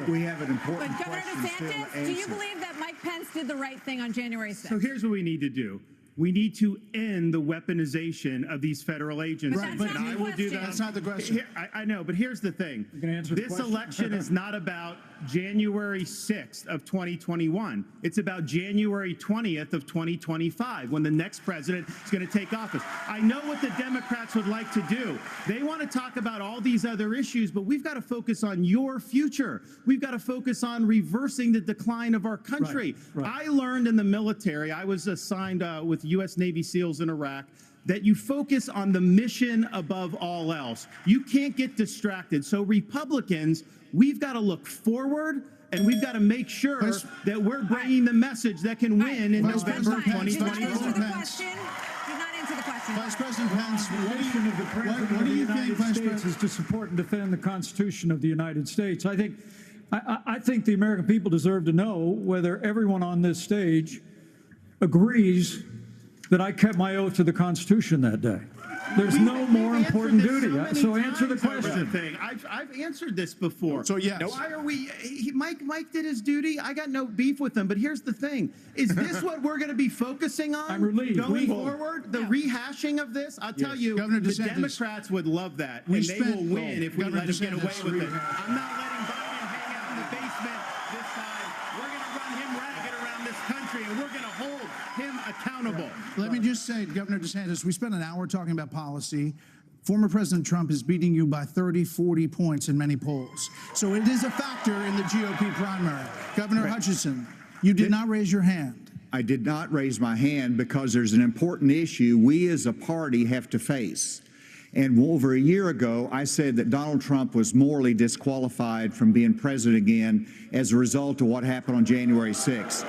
We have an important But Governor question still to DeSantis, do you answer. believe that Mike Pence did the right thing on January 6th? So here's what we need to do. We need to end the weaponization of these federal agents. But that's not I the will do question. that. That's not the question. I know, but here's the thing. gonna answer the This question? election is not about January 6th of 2021. It's about January 20th of 2025 when the next president is going to take office. I know what the Democrats would like to do. They want to talk about all these other issues, but we've got to focus on your future. We've got to focus on reversing the decline of our country. Right. I learned in the military, I was assigned with U.S. Navy SEALs in Iraq, that you focus on the mission above all else. You can't get distracted. So Republicans, we've got to look forward and we've got to make sure that we're bringing the message that can win in November Did not answer 2024. the question. Did not answer the question. Vice President Pence, The mission of the President what of do the you think, United Vice States President? is to support and defend the Constitution of the United States. I think the American people deserve to know whether everyone on this stage agrees that I kept my oath to the Constitution that day. There's no more important duty. So answer the question. I've answered this before. So yes. Why are we? Mike did his duty. I got no beef with him. But here's the thing: is this what we're going to be focusing on I'm relieved. going forward? The rehashing of this. I'll tell you, Governor the DeSantis, Democrats would love that, we and they spent- will win if we Governor let him get away DeSantis, with we- it. I'm not letting Biden hang out in the basement this time. We're going to run him ragged around this country, and we're going to hold him accountable. Let me just say, Governor DeSantis, we spent an hour talking about policy. Former President Trump is beating you by 30, 40 points in many polls. So it is a factor in the GOP primary. Governor Hutchinson, you did not raise your hand. I did not raise my hand because there's an important issue we as a party have to face. And over a year ago, I said that Donald Trump was morally disqualified from being president again as a result of what happened on January 6th.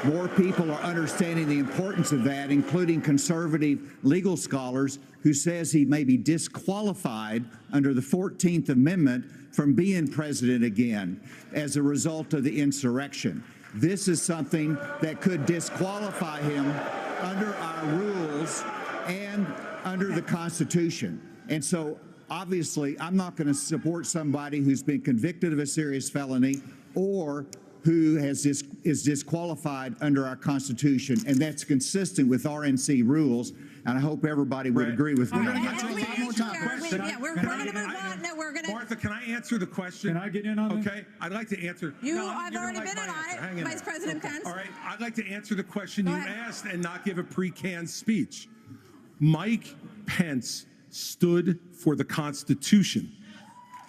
More people are understanding the importance of that, including conservative legal scholars who says he may be disqualified under the 14th Amendment from being president again as a result of the insurrection. This is something that could disqualify him under our rules and under the Constitution. And so, obviously, I'm not going to support somebody who's been convicted of a serious felony or who is disqualified under our Constitution, and that's consistent with RNC rules. and I hope everybody would agree with me. We're going to move on. No, we're going to. Martha, can I answer the question? Can I get in on this? Okay, I'd like to answer. I've already been in on it, Vice President Pence. All right, I'd like to answer the question you asked and not give a pre-canned speech. Mike Pence stood for the Constitution,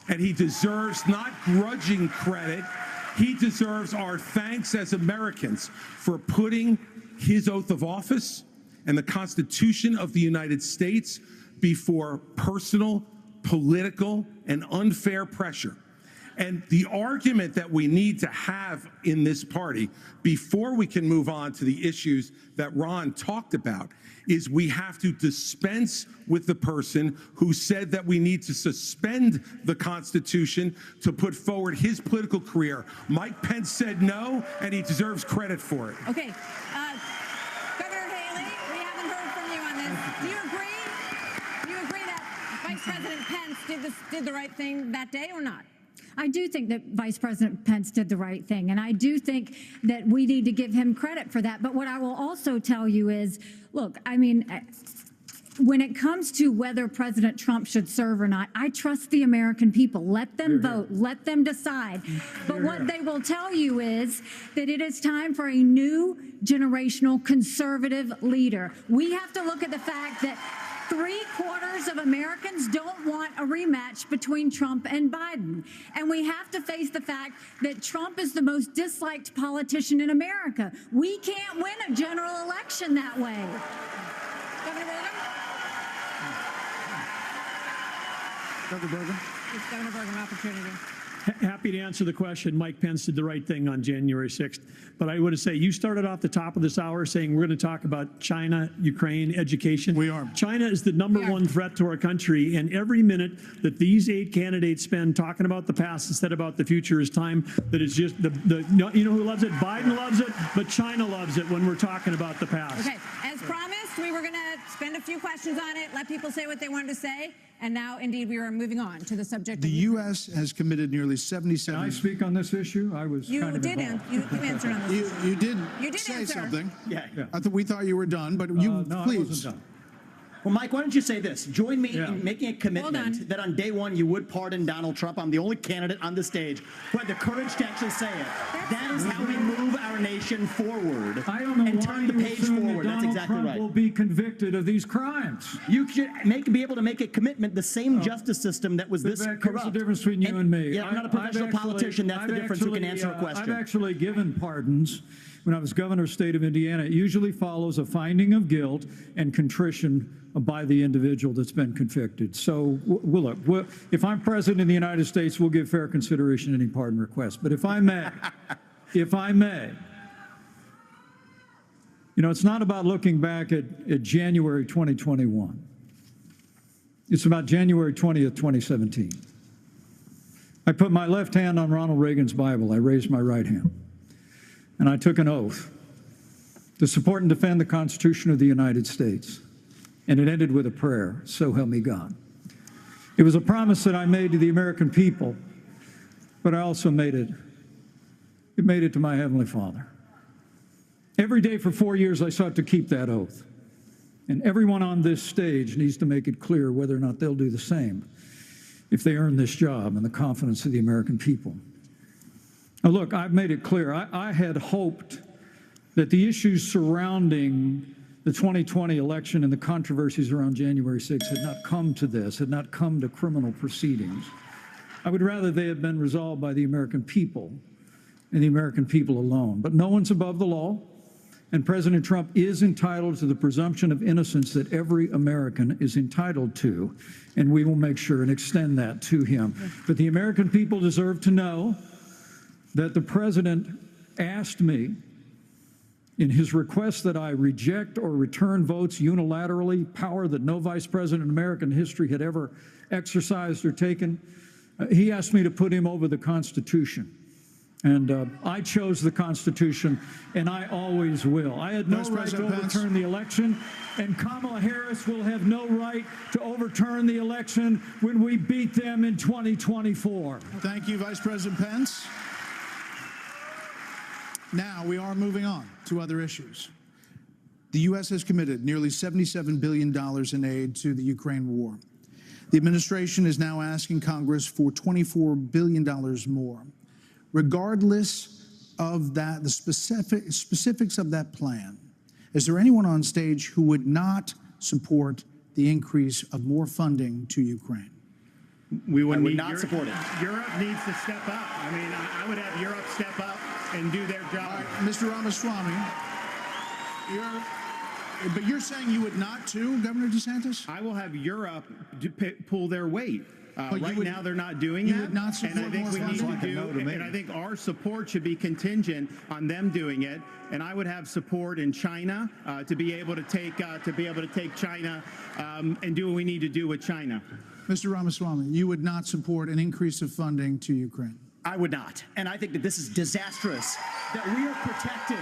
and he deserves not grudging credit. He deserves our thanks as Americans for putting his oath of office and the Constitution of the United States before personal, political, and unfair pressure. And the argument that we need to have in this party before we can move on to the issues that Ron talked about is we have to dispense with the person who said that we need to suspend the Constitution to put forward his political career. Mike Pence said no, and he deserves credit for it. Okay. Governor Haley, we haven't heard from you on this. Do you agree? Do you agree that Vice President Pence did the right thing that day or not? I do think that Vice President Pence did the right thing, and I do think that we need to give him credit for that. But what I will also tell you is, look, I mean, when it comes to whether President Trump should serve or not, I trust the American people. Let them vote. Let them decide. But what they will tell you is that it is time for a new generational conservative leader. We have to look at the fact that 3/4 of Americans don't want a rematch between Trump and Biden. And we have to face the fact that Trump is the most disliked politician in America. We can't win a general election that way. Governor Burgum? Governor Burgum? It's Governor Burgum opportunity. Happy to answer the question. Mike Pence did the right thing on January 6th. But I would say you started off the top of this hour saying we're going to talk about China, Ukraine, education. We are. China is the number one threat to our country. And every minute that these 8 candidates spend talking about the past instead about the future is time that is just you know who loves it? Biden loves it, but China loves it when we're talking about the past. Okay. As promised, we were going to spend a few questions on it, let people say what they wanted to say. And now, indeed, we are moving on to the subject. The U.S. has committed nearly 77. Can I speak on this issue? I was you kind of did involved. you answered on this. You did say answer. something. Yeah. We thought you were done, but you no, please. I wasn't done. Well, Mike, why don't you say this? Join me in making a commitment that on day one you would pardon Donald Trump. I'm the only candidate on the stage who had the courage to actually say it. That is how we move our nation forward. I don't know and why turn the you page assume forward. that That's Donald exactly Trump right. will be convicted of these crimes. You should be able to make a commitment. The same justice system that was this Vivek, corrupt. here's the difference between you and me. Yeah, I'm not a professional politician. That's the difference. Who can answer a question? I've actually given pardons when I was governor of the state of Indiana. It usually follows a finding of guilt and contrition by the individual that's been convicted. So, look, if I'm president of the United States, we'll give fair consideration to any pardon request. But if I may, you know, it's not about looking back at January 2021. It's about January 20th, 2017. I put my left hand on Ronald Reagan's Bible. I raised my right hand. And I took an oath to support and defend the Constitution of the United States. And it ended with a prayer, so help me God. It was a promise that I made to the American people, but I also made it to my Heavenly Father. Every day for 4 years, I sought to keep that oath. And everyone on this stage needs to make it clear whether or not they'll do the same if they earn this job and the confidence of the American people. Now, look, I've made it clear. I had hoped that the issues surrounding the 2020 election and the controversies around January 6th had not come to this, had not come to criminal proceedings. I would rather they had been resolved by the American people and the American people alone. But no one's above the law, and President Trump is entitled to the presumption of innocence that every American is entitled to, and we will make sure and extend that to him. But the American people deserve to know that the president asked me in his request that I reject or return votes unilaterally, power that no vice president in American history had ever exercised or taken. He asked me to put him over the Constitution. And I chose the Constitution, and I always will. I had no right to overturn the election, and Kamala Harris will have no right to overturn the election when we beat them in 2024. Thank you, Vice President Pence. Now we are moving on to other issues. The U.S. has committed nearly $77 billion in aid to the Ukraine war. The administration is now asking Congress for $24 billion more. Regardless of that, the specifics of that plan, is there anyone on stage who would not support the increase of more funding to Ukraine? We would not support it. Europe needs to step up. I mean, I would have Europe step up and do their job. All right, Mr. Ramaswamy, but you're saying you would not too, Governor DeSantis? I will have Europe pull their weight. Right would, now, they're not doing you that. would not support and I think we need more to do, and I think our support should be contingent on them doing it. And I would have support in China to be able to take China and do what we need to do with China. Mr. Ramaswamy, you would not support an increase of funding to Ukraine? I would not. And I think that this is disastrous, that we are protecting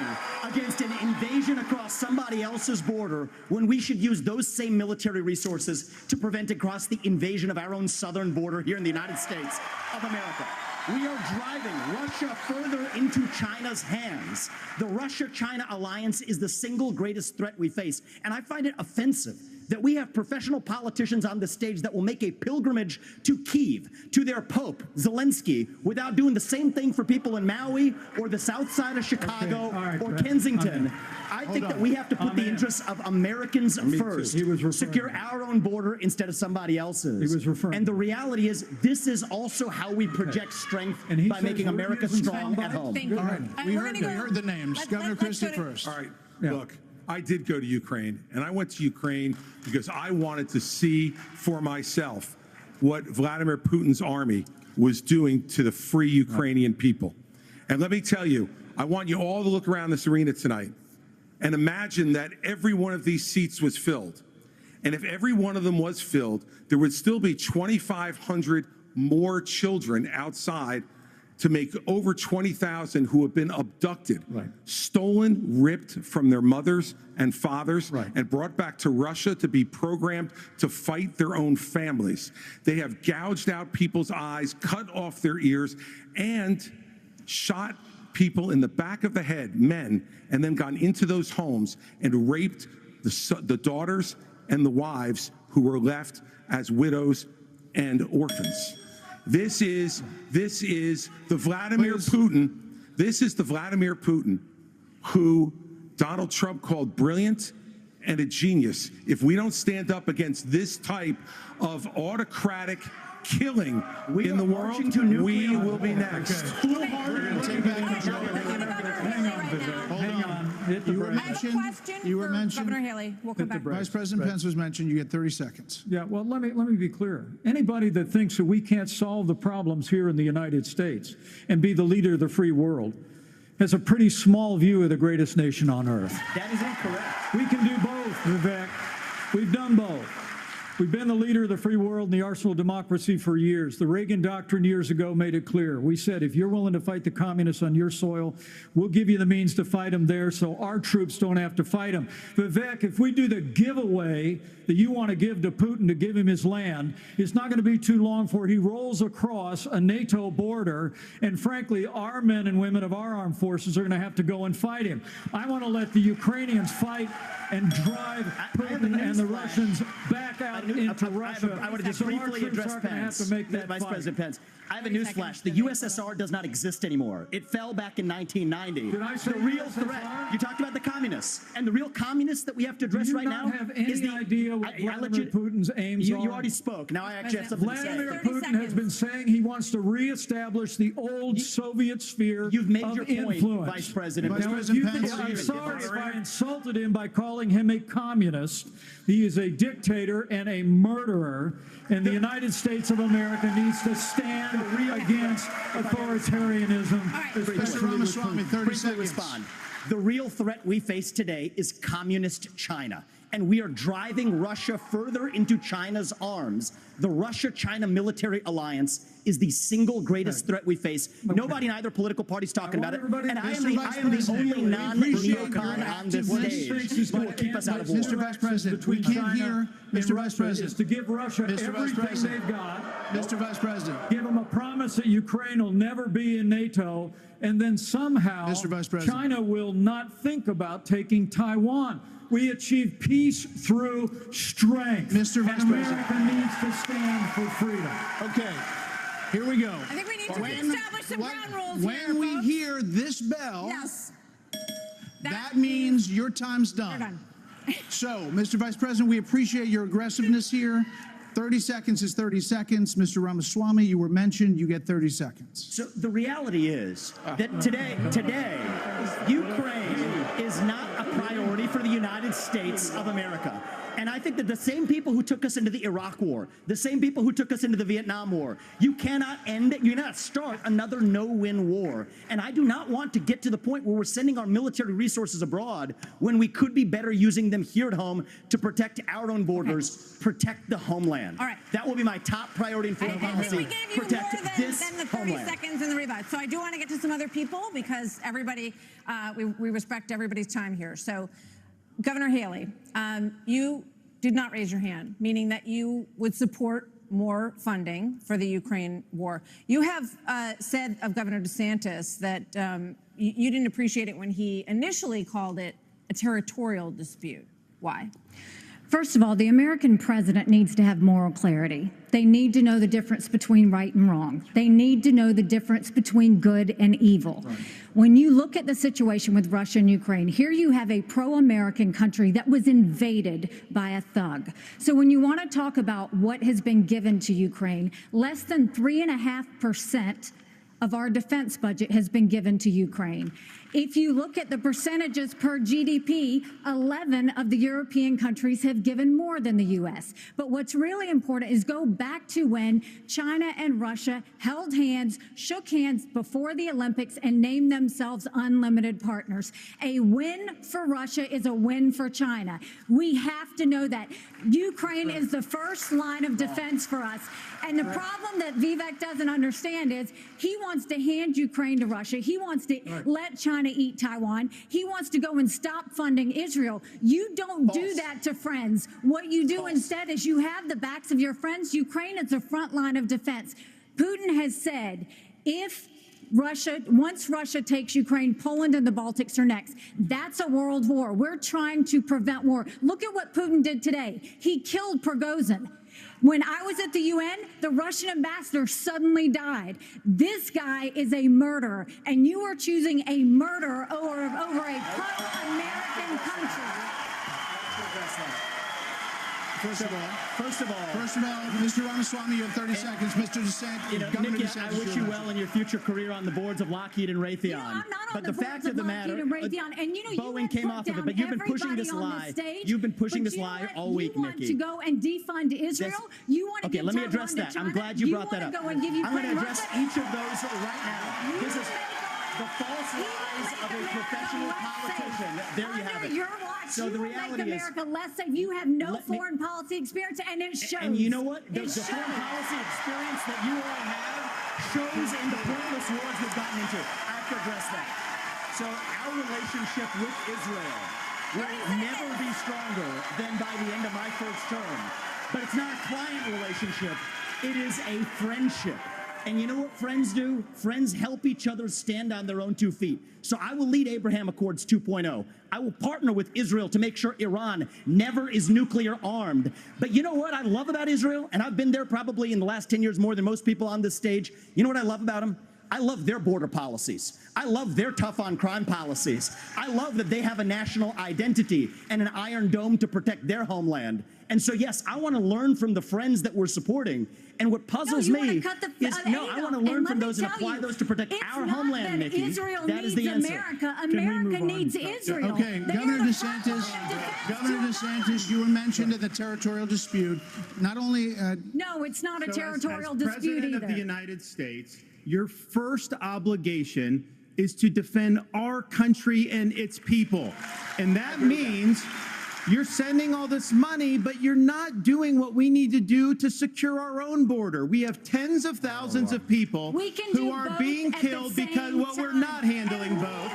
against an invasion across somebody else's border when we should use those same military resources to prevent across the invasion of our own southern border here in the United States of America. We are driving Russia further into China's hands. The Russia-China alliance is the single greatest threat we face. And I find it offensive that we have professional politicians on the stage that will make a pilgrimage to Kyiv, to their Pope, Zelensky, without doing the same thing for people in Maui or the south side of Chicago or Kensington. I think that we have to put the interests of Americans first, secure our own border instead of somebody else's. And the reality is, this is also how we project strength by making America strong at home. All right, we heard the names. Governor Christie first. All right, look. I did go to Ukraine, and I went to Ukraine because I wanted to see for myself what Vladimir Putin's army was doing to the free Ukrainian people. And let me tell you, I want you all to look around this arena tonight and imagine that every one of these seats was filled. And if every one of them was filled, there would still be 2,500 more children outside to make over 20,000 who have been abducted, stolen, ripped from their mothers and fathers, and brought back to Russia to be programmed to fight their own families. They have gouged out people's eyes, cut off their ears, and shot people in the back of the head, men, and then gone into those homes and raped the daughters and the wives who were left as widows and orphans. This is the Vladimir Putin. This is the Vladimir Putin who Donald Trump called brilliant and a genius. If we don't stand up against this type of autocratic killing in the world, we will be next. You were mentioned. Governor Haley. We'll come back. Vice President Pence was mentioned. You get 30 seconds. Yeah, well, let me be clear. Anybody that thinks that we can't solve the problems here in the United States and be the leader of the free world has a pretty small view of the greatest nation on earth. That is incorrect. We can do both, Vivek. We've done both. We've been the leader of the free world and the arsenal of democracy for years. The Reagan Doctrine years ago made it clear. We said, if you're willing to fight the communists on your soil, we'll give you the means to fight them there so our troops don't have to fight them. Vivek, if we do the giveaway that you want to give to Putin to give him his land, it's not going to be too long before he rolls across a NATO border, and frankly, our men and women of our armed forces are going to have to go and fight him. I want to let the Ukrainians fight and drive Putin and the Russians back out into Russia. I want to just briefly address Pence, Vice President Pence. I have a newsflash. The USSR does not exist anymore. It fell back in 1990. Did I say the real threat? You talked about the communists, and the real communists that we have to address right now have any is the idea what Vladimir Putin's aims are. You already spoke. Now I actually have something to say. Vladimir Putin has been saying he wants to reestablish the old Soviet sphere You've made of your point, influence. Vice President. Vice President Pence. I'm sorry if I insulted him by calling him a communist. He is a dictator and a murderer, and the United States of America needs to stand against authoritarianism. Mr. Ramaswamy, 30 seconds. Respond. The real threat we face today is communist China, and we are driving Russia further into China's arms. The Russia-China military alliance is the single greatest threat we face. Nobody in either political party is talking about it. And I am the only non-neocon on this stage who will keep us out of war. Mr. Vice President, we can't hear. Mr. Vice President, is to give Russia everything they've got. Mr. Vice President, Give them a promise that Ukraine will never be in NATO, and then somehow Mr. Vice President. China will not think about taking Taiwan. We achieve peace through strength. Mr. Vice America needs to stand for freedom. Okay, here we go. I think we need to establish some ground rules When here, we folks. hear this bell, Yes. that means your time's done. You're done. So, Mr. Vice President, we appreciate your aggressiveness here. 30 seconds is 30 seconds. Mr. Ramaswamy, you were mentioned. You get 30 seconds. So the reality is that today, Ukraine is not a priority for the United States of America. And I think that the same people who took us into the Iraq War, the same people who took us into the Vietnam War, you cannot start another no-win war. And I do not want to get to the point where we're sending our military resources abroad when we could be better using them here at home to protect our own borders, protect the homeland. All right. That will be my top priority in foreign policy. We gave you protect more this than the 30 homeland. seconds in the rebut. So I do want to get to some other people because everybody, we respect everybody's time here. So Governor Haley, you did not raise your hand, meaning that you would support more funding for the Ukraine war. You have said of Governor DeSantis that you didn't appreciate it when he initially called it a territorial dispute. Why? First of all, the American president needs to have moral clarity. They need to know the difference between right and wrong. They need to know the difference between good and evil. Right. When you look at the situation with Russia and Ukraine, here you have a pro-American country that was invaded by a thug. So when you want to talk about what has been given to Ukraine, less than 3.5% of our defense budget has been given to Ukraine. If you look at the percentages per GDP, 11 of the European countries have given more than the U.S. But what's really important is go back to when China and Russia held hands, shook hands before the Olympics, and named themselves unlimited partners. A win for Russia is a win for China. We have to know that. Ukraine is the first line of defense for us. And the problem that Vivek doesn't understand is he wants to hand Ukraine to Russia. He wants to let China eat Taiwan. He wants to go and stop funding Israel. You don't do that to friends. What you do instead is you have the backs of your friends. Ukraine is the front line of defense. Putin has said once Russia takes Ukraine, Poland and the Baltics are next. That's a world war. We're trying to prevent war. Look at what Putin did today. He killed Prigozhin. When I was at the UN, the Russian ambassador suddenly died. This guy is a murderer, and you are choosing a murderer over a pro-American country. First of all, Mr. Ramaswamy, you have 30 seconds. Mr. DeSantis, Governor Nikki, DeSantis, I wish you well in your future career on the boards of Lockheed and Raytheon. You know, I'm not on but the the fact boards of the matter, and Raytheon, and you know, Boeing came off of it, but you've been pushing this lie. You've been pushing this lie all week, Nikki. You want to go and defund Israel? You want to okay, give let me Taiwan address to that. China? I'm glad you brought that up. Go and give I'm going to Ukraine address Russia? each of those right now. This is the false lies of a professional politician. There you have it. Your watch, so the reality make America less safe. You have no foreign policy experience, and it shows. And you know what? The foreign policy experience that you all have shows in the pointless wars we've gotten into. I have to address that. So our relationship with Israel will never be stronger than by the end of my first term. But it's not a client relationship. It is a friendship. And you know what friends do? Friends help each other stand on their own 2 feet. So I will lead Abraham Accords 2.0. I will partner with Israel to make sure Iran never is nuclear armed. But you know what I love about Israel? And I've been there probably in the last 10 years more than most people on this stage. You know what I love about them? I love their border policies. I love their tough on crime policies. I love that they have a national identity and an iron dome to protect their homeland. And so, yes, I want to learn from the friends that we're supporting. And what puzzles me is, I want to learn from those and apply those to protect our homeland, Nikki. Israel that is needs the answer. America. America needs Israel. Okay, Governor DeSantis, you were mentioned in the territorial dispute. Not only... no, it's not a territorial as dispute President either. of the United States, your first obligation is to defend our country and its people. And that means You're sending all this money, but you're not doing what we need to do to secure our own border. We have tens of thousands of people who are being killed because, well, we're not handling both.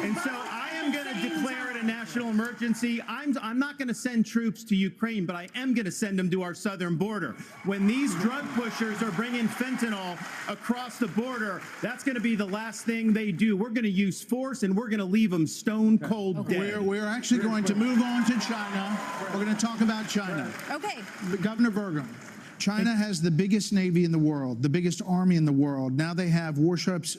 And so I am going to declare it a national emergency. I'm not going to send troops to Ukraine, but I am going to send them to our southern border. When these drug pushers are bringing fentanyl across the border, that's going to be the last thing they do. We're going to use force, and we're going to leave them stone cold dead. We're actually going to move on to China. We're going to talk about China. Okay. Governor Burgum. China has the biggest navy in the world, the biggest army in the world. Now they have warships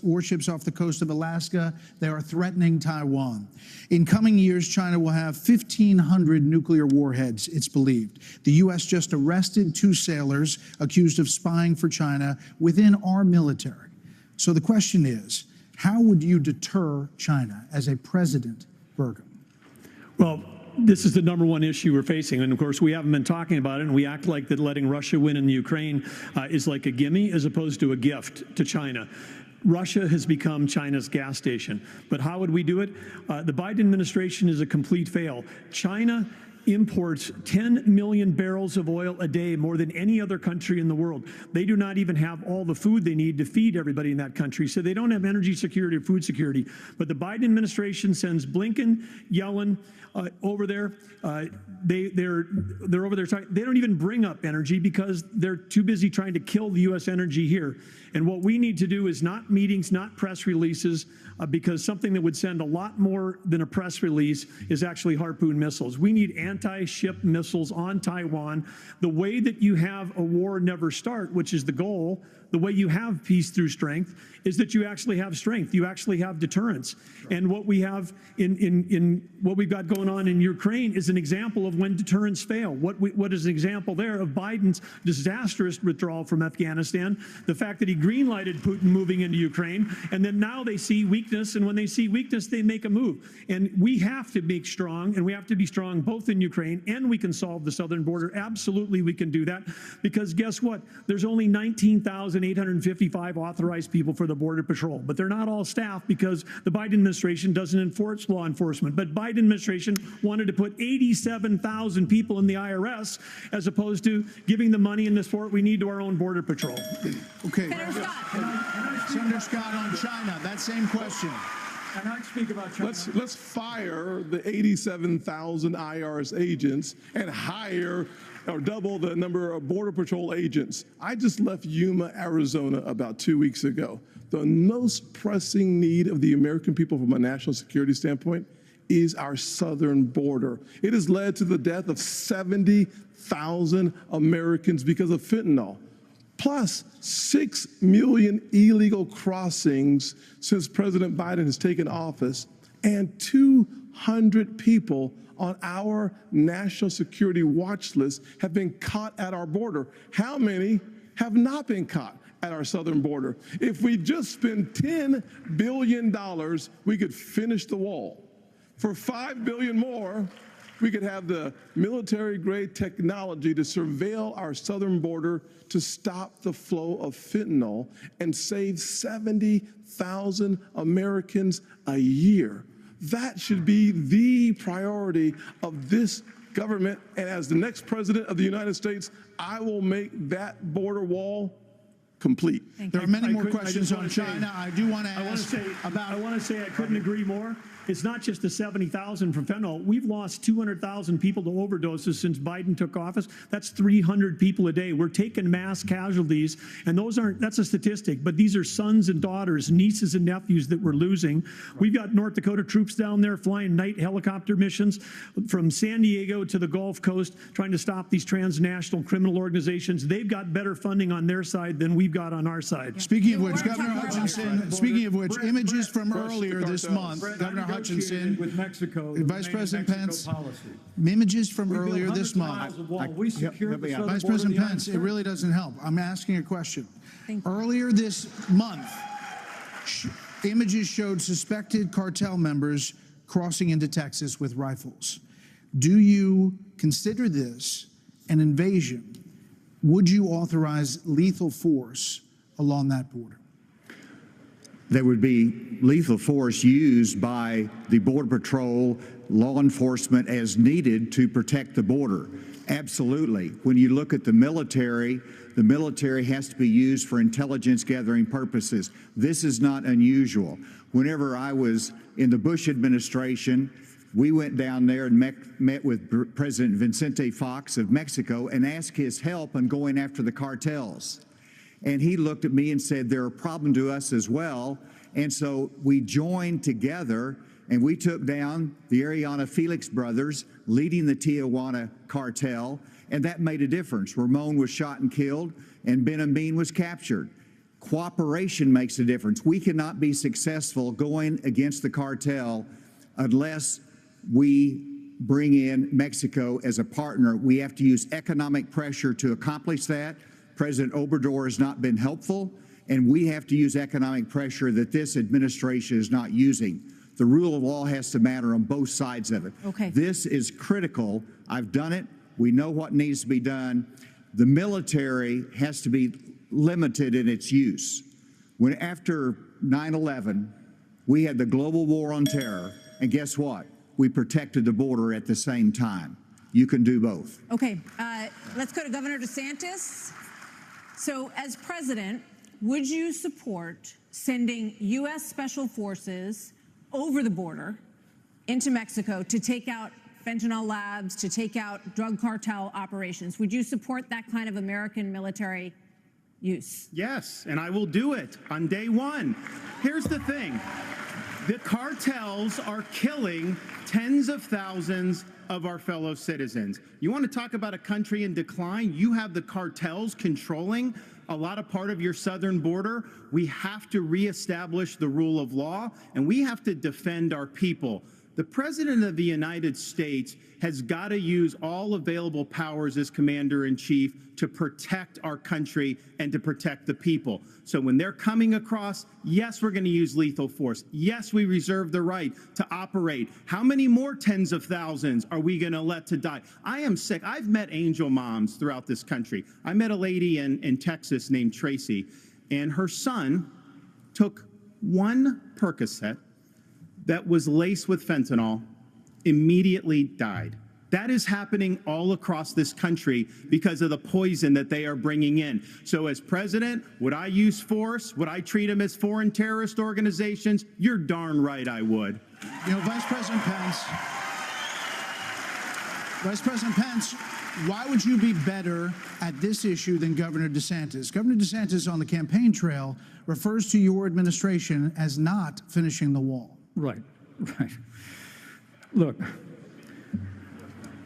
off the coast of Alaska. They are threatening Taiwan. In coming years, China will have 1,500 nuclear warheads, it's believed. The U.S. just arrested 2 sailors accused of spying for China within our military. So the question is, how would you deter China as a president, Burgum? Well, this is the #1 issue we're facing. And of course, we haven't been talking about it, and we act like that letting Russia win in the Ukraine is like a gimme as opposed to a gift to China. Russia has become China's gas station. But how would we do it? The Biden administration is a complete fail. China imports 10 million barrels of oil a day, more than any other country in the world. They do not even have all the food they need to feed everybody in that country, so they don't have energy security or food security. But the Biden administration sends Blinken, Yellen over there. They're over there. They don't even bring up energy because they're too busy trying to kill the U.S. energy here. And what we need to do is not meetings, not press releases, because something that would send a lot more than a press release is actually Harpoon missiles. We need anti-ship missiles on Taiwan. The way that you have a war never start, which is the goal, the way you have peace through strength, is that you actually have strength. You actually have deterrence. And what we have in what we've got going on in Ukraine is an example of when deterrence fail. What is an example there of Biden's disastrous withdrawal from Afghanistan, the fact that he greenlighted Putin moving into Ukraine, and then now they see weakness, and when they see weakness, they make a move. And we have to be strong, and we have to be strong both in Ukraine, and we can solve the southern border. Absolutely, we can do that, because guess what? There's only 19,855 authorized people for the Border Patrol, but they're not all staff because the Biden administration doesn't enforce law enforcement. But Biden administration wanted to put 87,000 people in the IRS as opposed to giving the money and the support we need to our own Border Patrol. Okay. Senator Scott, on China, that same question. Can I speak about China? Let's fire the 87,000 IRS agents and hire or double the number of Border Patrol agents. I just left Yuma, Arizona about 2 weeks ago. The most pressing need of the American people from a national security standpoint is our southern border. It has led to the death of 70,000 Americans because of fentanyl, plus 6 million illegal crossings since President Biden has taken office, and 200 people on our national security watch list have been caught at our border. How many have not been caught at our southern border? If we just spend $10 billion, we could finish the wall. For $5 billion more, we could have the military-grade technology to surveil our southern border to stop the flow of fentanyl and save 70,000 Americans a year. That should be the priority of this government. And as the next president of the United States, I will make that border wall complete. There are many more questions on China. I do want to ask I want to say I couldn't agree more. It's not just the 70,000 from fentanyl. We've lost 200,000 people to overdoses since Biden took office. That's 300 people a day. We're taking mass casualties, and that's a statistic, but these are sons and daughters, nieces and nephews that we're losing. We've got North Dakota troops down there flying night helicopter missions from San Diego to the Gulf Coast, trying to stop these transnational criminal organizations. They've got better funding on their side than we've got on our side. Speaking of which, Governor Hutchinson, images from earlier this month, Governor Hutchinson, with Mexico, Vice President Pence, images from earlier this month. Vice President Pence, it really doesn't help. I'm asking a question. Earlier this month, images showed suspected cartel members crossing into Texas with rifles. Do you consider this an invasion? Would you authorize lethal force along that border? There would be lethal force used by the Border Patrol law enforcement as needed to protect the border. Absolutely. When you look at the military has to be used for intelligence gathering purposes. This is not unusual. Whenever I was in the Bush administration, we went down there and met with President Vicente Fox of Mexico and asked his help in going after the cartels. And he looked at me and said, they're a problem to us as well. And so we joined together and we took down the Ariana Felix brothers leading the Tijuana cartel, and that made a difference. Ramon was shot and killed, and Ben Amin was captured. Cooperation makes a difference. We cannot be successful going against the cartel unless we bring in Mexico as a partner. We have to use economic pressure to accomplish that. President Obrador has not been helpful, and we have to use economic pressure that this administration is not using. The rule of law has to matter on both sides of it. Okay. This is critical. I've done it. We know what needs to be done. The military has to be limited in its use. When after 9/11, we had the global war on terror, and guess what? We protected the border at the same time. You can do both. Okay, let's go to Governor DeSantis. So as president, would you support sending U.S. Special Forces over the border into Mexico to take out fentanyl labs, to take out drug cartel operations? Would you support that kind of American military use? Yes, and I will do it on day one. Here's the thing. The cartels are killing tens of thousands of our fellow citizens. You want to talk about a country in decline? You have the cartels controlling a lot of part of your southern border. We have to reestablish the rule of law, and we have to defend our people. The President of the United States has got to use all available powers as Commander-in-Chief to protect our country and to protect the people. So when they're coming across, yes, we're going to use lethal force. Yes, we reserve the right to operate. How many more tens of thousands are we going to let to die? I am sick. I've met angel moms throughout this country. I met a lady in Texas named Tracy, and her son took one Percocet that was laced with fentanyl, immediately died. That is happening all across this country because of the poison that they are bringing in. So as president, would I use force? Would I treat them as foreign terrorist organizations? You're darn right I would. You know, Vice President Pence, why would you be better at this issue than Governor DeSantis? Governor DeSantis on the campaign trail refers to your administration as not finishing the wall. Right, right. Look,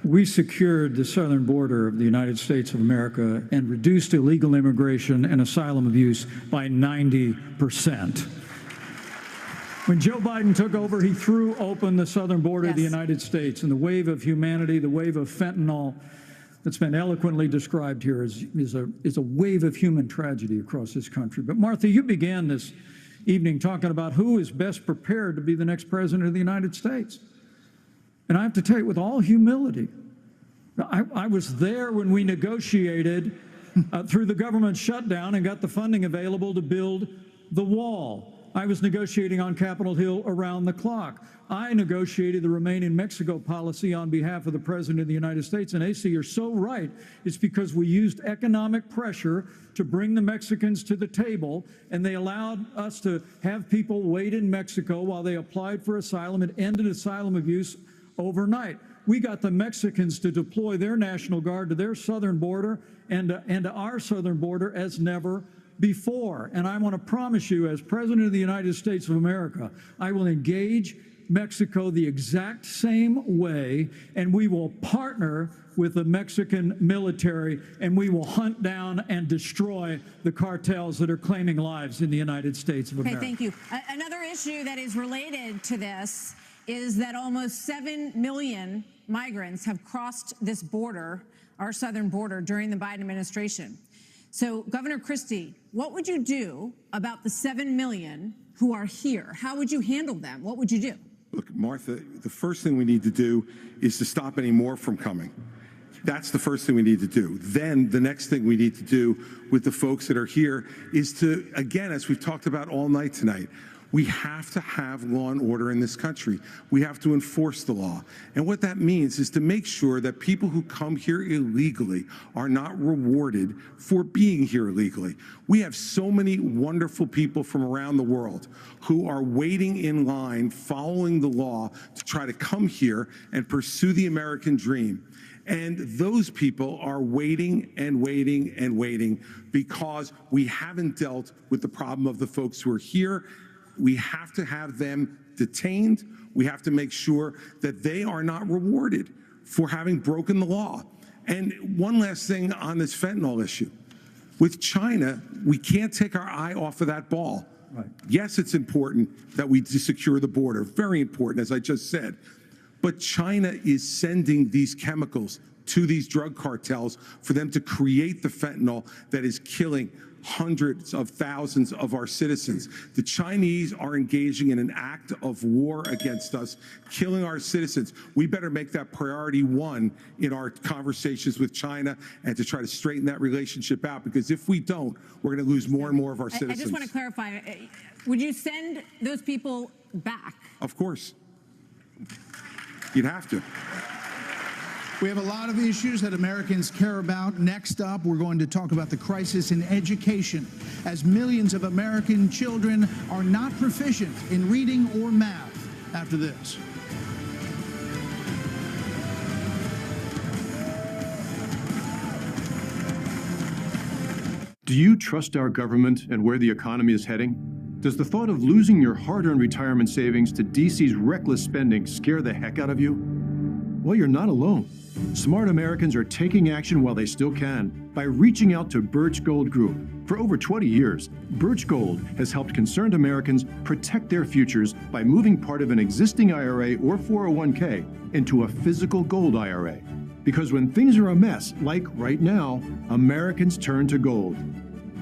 we secured the southern border of the United States of America and reduced illegal immigration and asylum abuse by 90%. When Joe Biden took over, he threw open the southern border of the United States, and the wave of humanity, the wave of fentanyl that's been eloquently described here is a wave of human tragedy across this country. But Martha, you began this evening talking about who is best prepared to be the next president of the United States. And I have to tell you, with all humility, I was there when we negotiated through the government shutdown and got the funding available to build the wall. I was negotiating on Capitol Hill around the clock. I negotiated the Remain in Mexico policy on behalf of the President of the United States. And Asa, you're so right. It's because we used economic pressure to bring the Mexicans to the table, and they allowed us to have people wait in Mexico while they applied for asylum. It ended asylum abuse overnight. We got the Mexicans to deploy their National Guard to their southern border and to our southern border as never before. And I want to promise you, as President of the United States of America, I will engage Mexico the exact same way, and we will partner with the Mexican military, and we will hunt down and destroy the cartels that are claiming lives in the United States of America. Okay, thank you. Another issue that is related to this is that almost 7 million migrants have crossed this border, our southern border, during the Biden administration. So, Governor Christie, what would you do about the 7 million who are here? How would you handle them? What would you do? Look, Martha, the first thing we need to do is to stop any more from coming. That's the first thing we need to do. Then the next thing we need to do with the folks that are here is to, again, as we've talked about all night tonight, We have to have law and order in this country. We have to enforce the law. And what that means is to make sure that people who come here illegally are not rewarded for being here illegally. We have so many wonderful people from around the world who are waiting in line, following the law to try to come here and pursue the American dream. And those people are waiting and waiting and waiting because we haven't dealt with the problem of the folks who are here. We have to have them detained. We have to make sure that they are not rewarded for having broken the law. And one last thing on this fentanyl issue. With China, we can't take our eye off of that ball. Right. Yes, it's important that we secure the border. Very important, as I just said. But China is sending these chemicals to these drug cartels for them to create the fentanyl that is killing hundreds of thousands of our citizens. The Chinese are engaging in an act of war against us, killing our citizens. We better make that priority one in our conversations with China and to try to straighten that relationship out, because if we don't, we're going to lose more and more of our citizens. I just want to clarify, would you send those people back? Of course. You'd have to. We have a lot of issues that Americans care about. Next up, we're going to talk about the crisis in education, as millions of American children are not proficient in reading or math. After this. Do you trust our government and where the economy is heading? Does the thought of losing your hard-earned retirement savings to DC's reckless spending scare the heck out of you? Well, you're not alone. Smart Americans are taking action while they still can by reaching out to Birch Gold Group. For over 20 years, Birch Gold has helped concerned Americans protect their futures by moving part of an existing IRA or 401k into a physical gold IRA. Because when things are a mess, like right now, Americans turn to gold.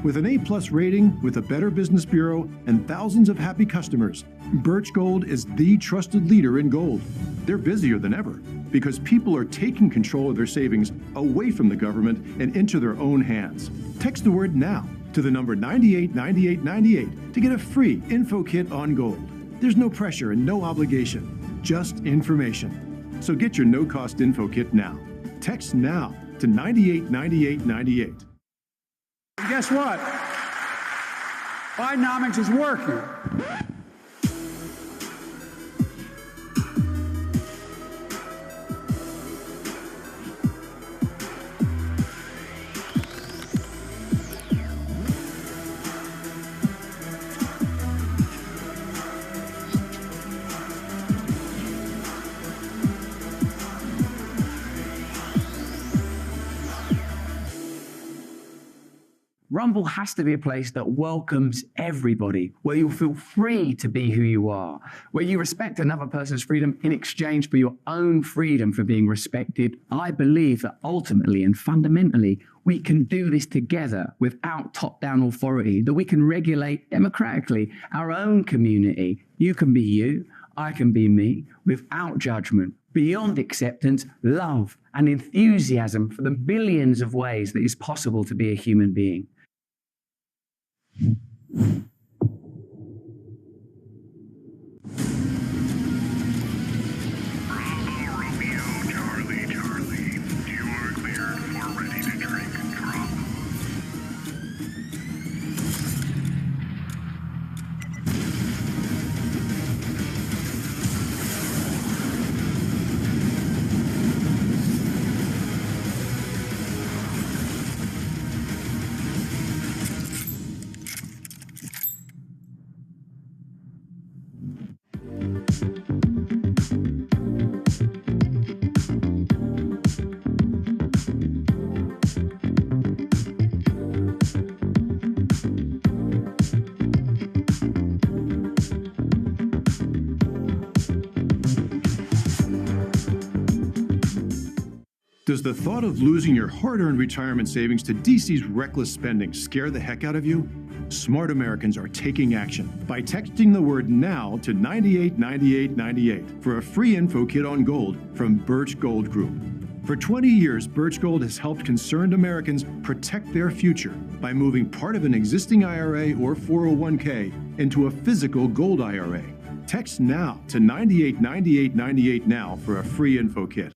With an A+ rating, with a Better Business Bureau, and thousands of happy customers, Birch Gold is the trusted leader in gold. They're busier than ever because people are taking control of their savings away from the government and into their own hands. Text the word NOW to the number 989898 to get a free info kit on gold. There's no pressure and no obligation, just information. So get your no-cost info kit now. Text NOW to 989898. Guess what? Bidenomics is working. Rumble has to be a place that welcomes everybody, where you'll feel free to be who you are, where you respect another person's freedom in exchange for your own freedom for being respected. I believe that ultimately and fundamentally, we can do this together without top-down authority, that we can regulate democratically our own community. You can be you, I can be me, without judgment, beyond acceptance, love, and enthusiasm for the billions of ways that it's possible to be a human being. Does the thought of losing your hard-earned retirement savings to DC's reckless spending scare the heck out of you? Smart Americans are taking action by texting the word NOW to 989898 for a free info kit on gold from Birch Gold Group. For 20 years, Birch Gold has helped concerned Americans protect their future by moving part of an existing IRA or 401k into a physical gold IRA. Text NOW to 989898 now for a free info kit.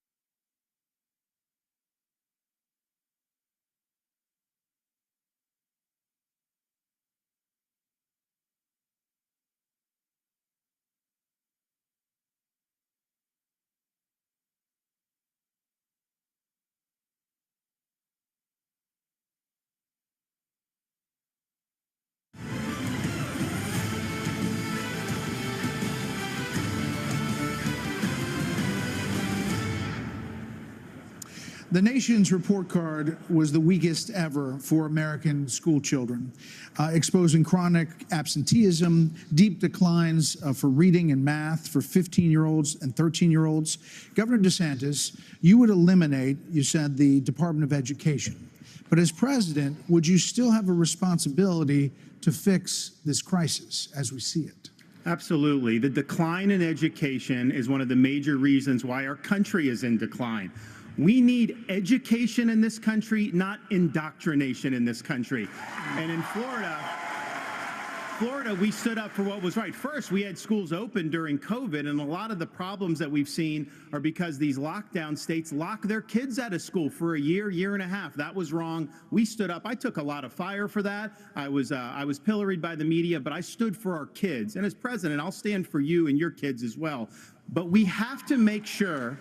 The nation's report card was the weakest ever for American school children, exposing chronic absenteeism, deep declines for reading and math for 15-year-olds and 13-year-olds. Governor DeSantis, you would eliminate, you said, the Department of Education. But as president, would you still have a responsibility to fix this crisis as we see it? Absolutely. The decline in education is one of the major reasons why our country is in decline. We need education in this country, not indoctrination in this country. And in Florida, we stood up for what was right. First, we had schools open during COVID, and a lot of the problems that we've seen are because these lockdown states lock their kids out of school for a year, year and a half. That was wrong. We stood up. I took a lot of fire for that. I was pilloried by the media, but I stood for our kids. And as president, I'll stand for you and your kids as well. But we have to make sure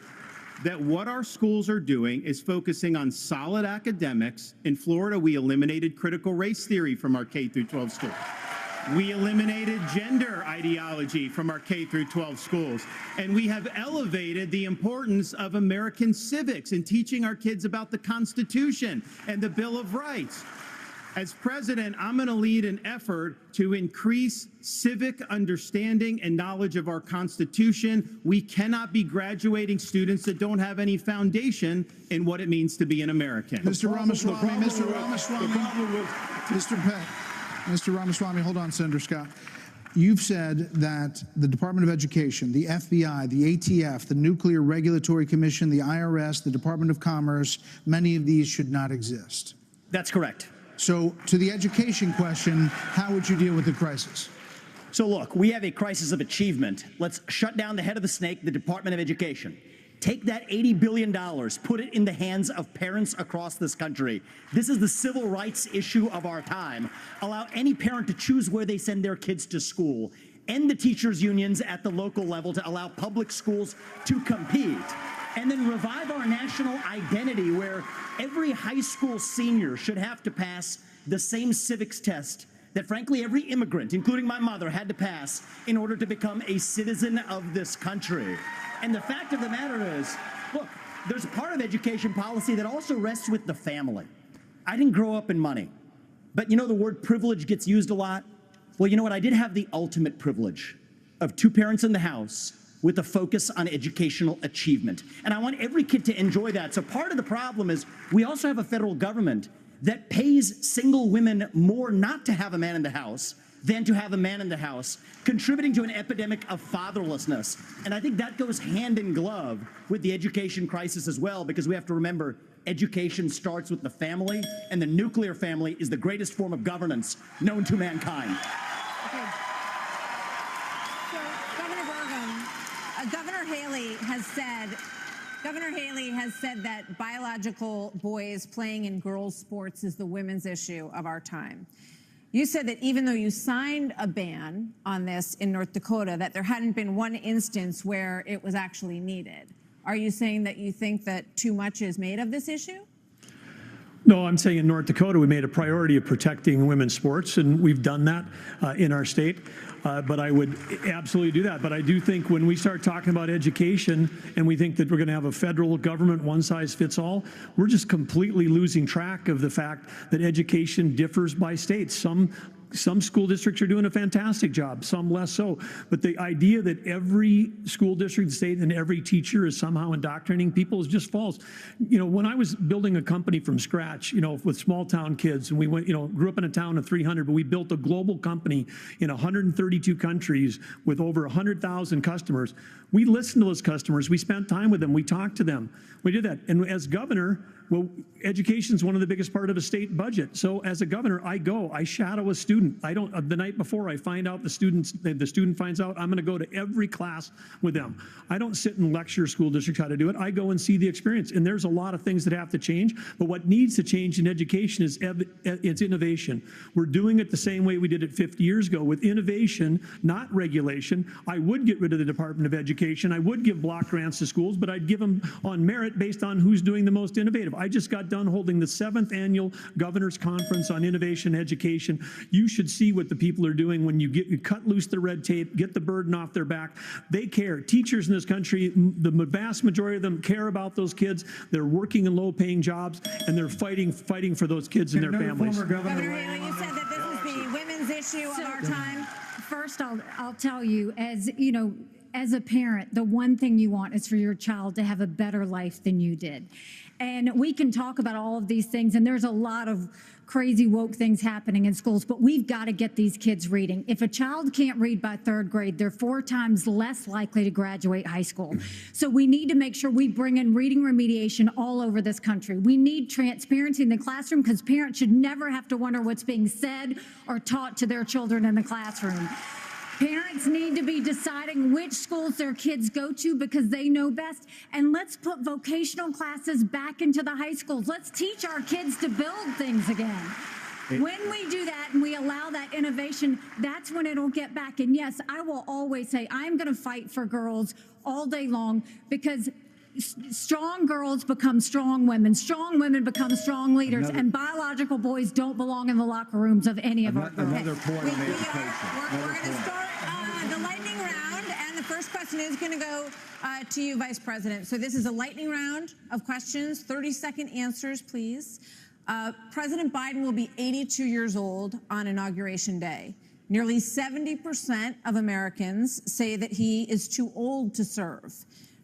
that what our schools are doing is focusing on solid academics. In Florida, we eliminated critical race theory from our K through 12 schools. We eliminated gender ideology from our K through 12 schools. And we have elevated the importance of American civics in teaching our kids about the Constitution and the Bill of Rights. As president, I'm going to lead an effort to increase civic understanding and knowledge of our Constitution. We cannot be graduating students that don't have any foundation in what it means to be an American. Mr. Ramaswamy, Mr. Ramaswamy, hold on, Senator Scott. You've said that the Department of Education, the FBI, the ATF, the Nuclear Regulatory Commission, the IRS, the Department of Commerce, many of these should not exist. That's correct. So to the education question, how would you deal with the crisis? So look, we have a crisis of achievement. Let's shut down the head of the snake, the Department of Education. Take that $80 billion, put it in the hands of parents across this country. This is the civil rights issue of our time. Allow any parent to choose where they send their kids to school. End the teachers' unions at the local level to allow public schools to compete. And then revive our national identity where every high school senior should have to pass the same civics test that, frankly, every immigrant, including my mother, had to pass in order to become a citizen of this country. And the fact of the matter is, look, there's a part of education policy that also rests with the family. I didn't grow up in money, but you know the word privilege gets used a lot? Well, you know what? I did have the ultimate privilege of two parents in the house with a focus on educational achievement. And I want every kid to enjoy that. So part of the problem is we also have a federal government that pays single women more not to have a man in the house than to have a man in the house, contributing to an epidemic of fatherlessness. And I think that goes hand in glove with the education crisis as well, because we have to remember education starts with the family, and the nuclear family is the greatest form of governance known to mankind. Okay. So, Governor Burgum, Governor Haley has said that biological boys playing in girls' sports is the women's issue of our time. You said that even though you signed a ban on this in North Dakota, that there hadn't been one instance where it was actually needed. Are you saying that you think that too much is made of this issue? No, I'm saying in North Dakota, we made a priority of protecting women's sports, and we've done that in our state. But I would absolutely do that. But I do think when we start talking about education and we think that we're going to have a federal government one size fits all, we're just completely losing track of the fact that education differs by states. Some some school districts are doing a fantastic job, some less so. But the idea that every school district in the state and every teacher is somehow indoctrinating people is just false. You know, when I was building a company from scratch, you know, with small town kids, and we went, you know, grew up in a town of 300, but we built a global company in 132 countries with over 100,000 customers. We listened to those customers. We spent time with them. We talked to them. We did that. And as governor, well, education is one of the biggest part of a state budget. So as a governor, I shadow a student. I don't, the night before I find out the student finds out, I'm going to go to every class with them. I don't sit and lecture school districts how to do it. I go and see the experience. And there's a lot of things that have to change. But what needs to change in education is it's innovation. We're doing it the same way we did it 50 years ago with innovation, not regulation. I would get rid of the Department of Education. I would give block grants to schools, but I'd give them on merit based on who's doing the most innovative. I just got done holding the 7th annual Governor's Conference on Innovation Education. You should see what the people are doing when you cut loose the red tape, get the burden off their back. They care. Teachers in this country, the vast majority of them care about those kids. They're working in low-paying jobs, and they're fighting for those kids and their families. Governor Haley, you said that this is the women's issue of our time. First, I'll tell you, as you know, as a parent, the one thing you want is for your child to have a better life than you did. And we can talk about all of these things, and there's a lot of crazy woke things happening in schools, but we've got to get these kids reading. If a child can't read by 3rd grade, they're 4 times less likely to graduate high school. So we need to make sure we bring in reading remediation all over this country. We need transparency in the classroom because parents should never have to wonder what's being said or taught to their children in the classroom. Parents need to be deciding which schools their kids go to because they know best. And let's put vocational classes back into the high schools. Let's teach our kids to build things again. When we do that and we allow that innovation, that's when it'll get back. And yes, I will always say I'm going to fight for girls all day long because strong girls become strong women become strong leaders, and biological boys don't belong in the locker rooms of any of our girls. Another point on education. We're going to start the lightning round, and the first question is going to go to you, Vice President. So this is a lightning round of questions, 30-second answers, please. President Biden will be 82 years old on Inauguration Day. Nearly 70% of Americans say that he is too old to serve.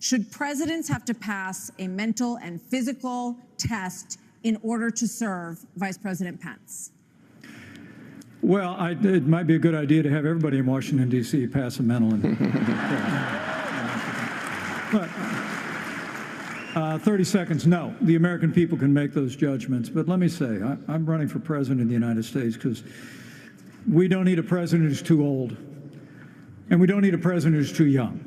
Should presidents have to pass a mental and physical test in order to serve, Vice President Pence? Well, it might be a good idea to have everybody in Washington, D.C. pass a mental and... But 30 seconds, no. The American people can make those judgments. But let me say, I'm running for president of the United States because we don't need a president who's too old, and we don't need a president who's too young.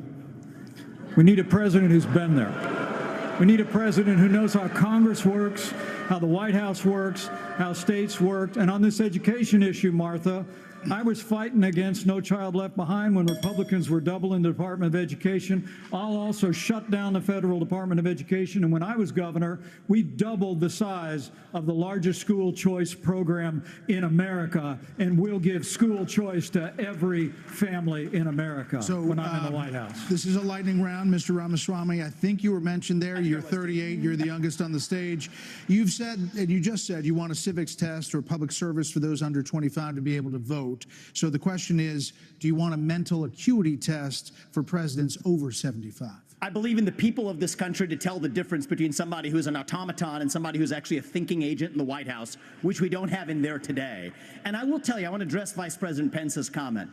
We need a president who's been there. We need a president who knows how Congress works, how the White House works, how states work. And on this education issue, Martha, I was fighting against No Child Left Behind when Republicans were doubling the Department of Education. I'll also shut down the Federal Department of Education. And when I was governor, we doubled the size of the largest school choice program in America. And we'll give school choice to every family in America when I'm in the White House. This is a lightning round, Mr. Ramaswamy. I think you were mentioned there. You're 38. You're the youngest on the stage. You've said, and you just said, you want a civics test or public service for those under 25 to be able to vote. So the question is, do you want a mental acuity test for presidents over 75? I believe in the people of this country to tell the difference between somebody who's an automaton and somebody who's actually a thinking agent in the White House, which we don't have in there today. And I will tell you, I want to address Vice President Pence's comment.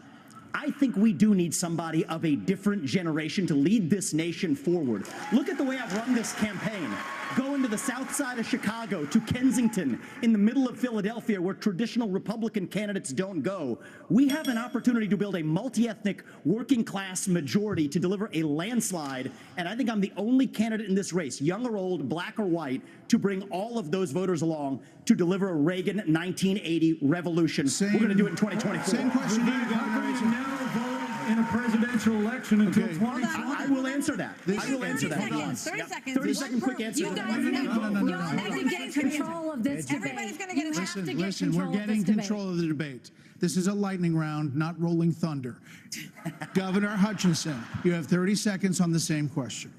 I think we do need somebody of a different generation to lead this nation forward. Look at the way I've run this campaign. Going to the south side of Chicago, to Kensington, in the middle of Philadelphia, where traditional Republican candidates don't go. We have an opportunity to build a multi-ethnic, working-class majority to deliver a landslide, and I think I'm the only candidate in this race, young or old, black or white, to bring all of those voters along to deliver a Reagan 1980 revolution. We're going to do it in 2024. Same question to you, in a presidential election until 2020. I will answer that. I will answer that. 30 seconds. 30-second quick answer. You guys need to get control of this debate. Everybody's going to get a chance. Listen, we're getting control of the debate. This is a lightning round, not rolling thunder. Governor Hutchinson, you have 30 seconds on the same question.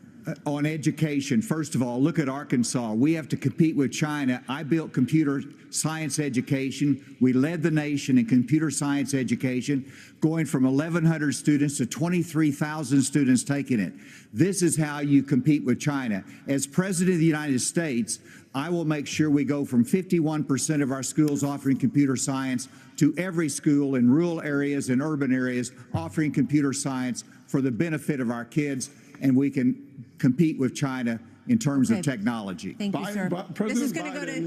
On education, first of all, look at Arkansas. We have to compete with China. I built computer science education. We led the nation in computer science education, going from 1,100 students to 23,000 students taking it. This is how you compete with China. As President of the United States, I will make sure we go from 51% of our schools offering computer science to every school in rural areas and urban areas offering computer science for the benefit of our kids, and we can compete with China in terms of technology. Thank you, sir. This is going to go to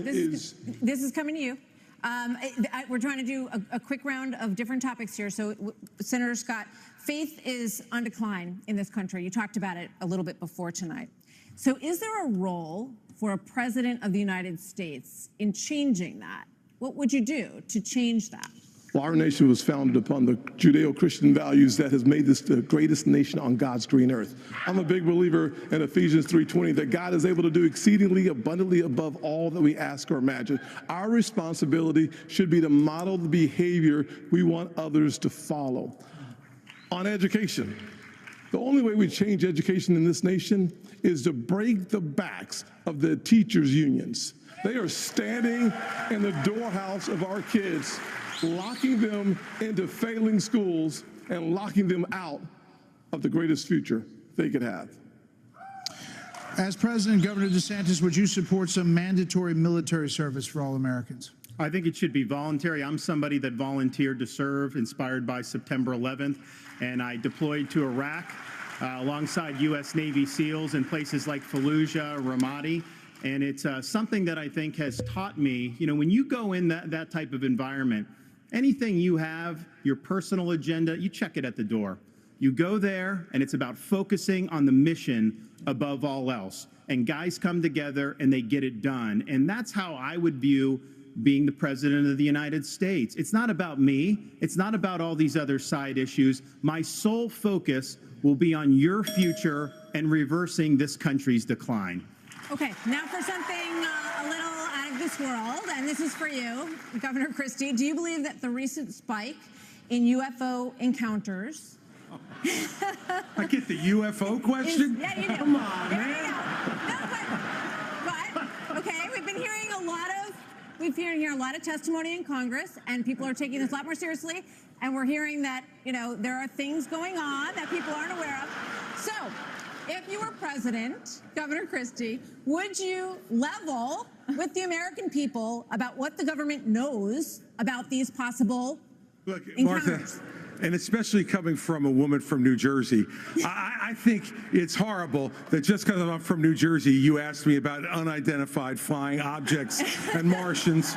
this is coming to you. We're trying to do a quick round of different topics here. So, Senator Scott, faith is on decline in this country. You talked about it a little bit before tonight. So, is there a role for a president of the United States in changing that? What would you do to change that? Well, our nation was founded upon the Judeo-Christian values that has made this the greatest nation on God's green earth. I'm a big believer in Ephesians 3:20 that God is able to do exceedingly abundantly above all that we ask or imagine. Our responsibility should be to model the behavior we want others to follow. On education, the only way we change education in this nation is to break the backs of the teachers' unions. They are standing in the doorhouse of our kids, locking them into failing schools and locking them out of the greatest future they could have. As president, Governor DeSantis, would you support some mandatory military service for all Americans? I think it should be voluntary. I'm somebody that volunteered to serve, inspired by September 11th, and I deployed to Iraq alongside U.S. Navy SEALs in places like Fallujah, Ramadi. And it's something that I think has taught me, you know, when you go in that type of environment, anything you have, your personal agenda, you check it at the door. You go there, and it's about focusing on the mission above all else. And guys come together, and they get it done. And that's how I would view being the president of the United States. It's not about me. It's not about all these other side issues. My sole focus will be on your future and reversing this country's decline. Okay, now for something a little out of this world, and this is for you, Governor Christie. Do you believe that the recent spike in UFO encounters... I get the UFO question? Yeah, you do. Come on, there man. You go. But, okay, we've been hearing a lot of testimony in Congress, and people are taking this a lot more seriously, and we're hearing that, you know, there are things going on that people aren't aware of. So, if you were president, Governor Christie, would you level with the American people about what the government knows about these possible encounters? Martha, and especially coming from a woman from New Jersey, I think it's horrible that just because I'm from New Jersey, you asked me about unidentified flying objects and Martians.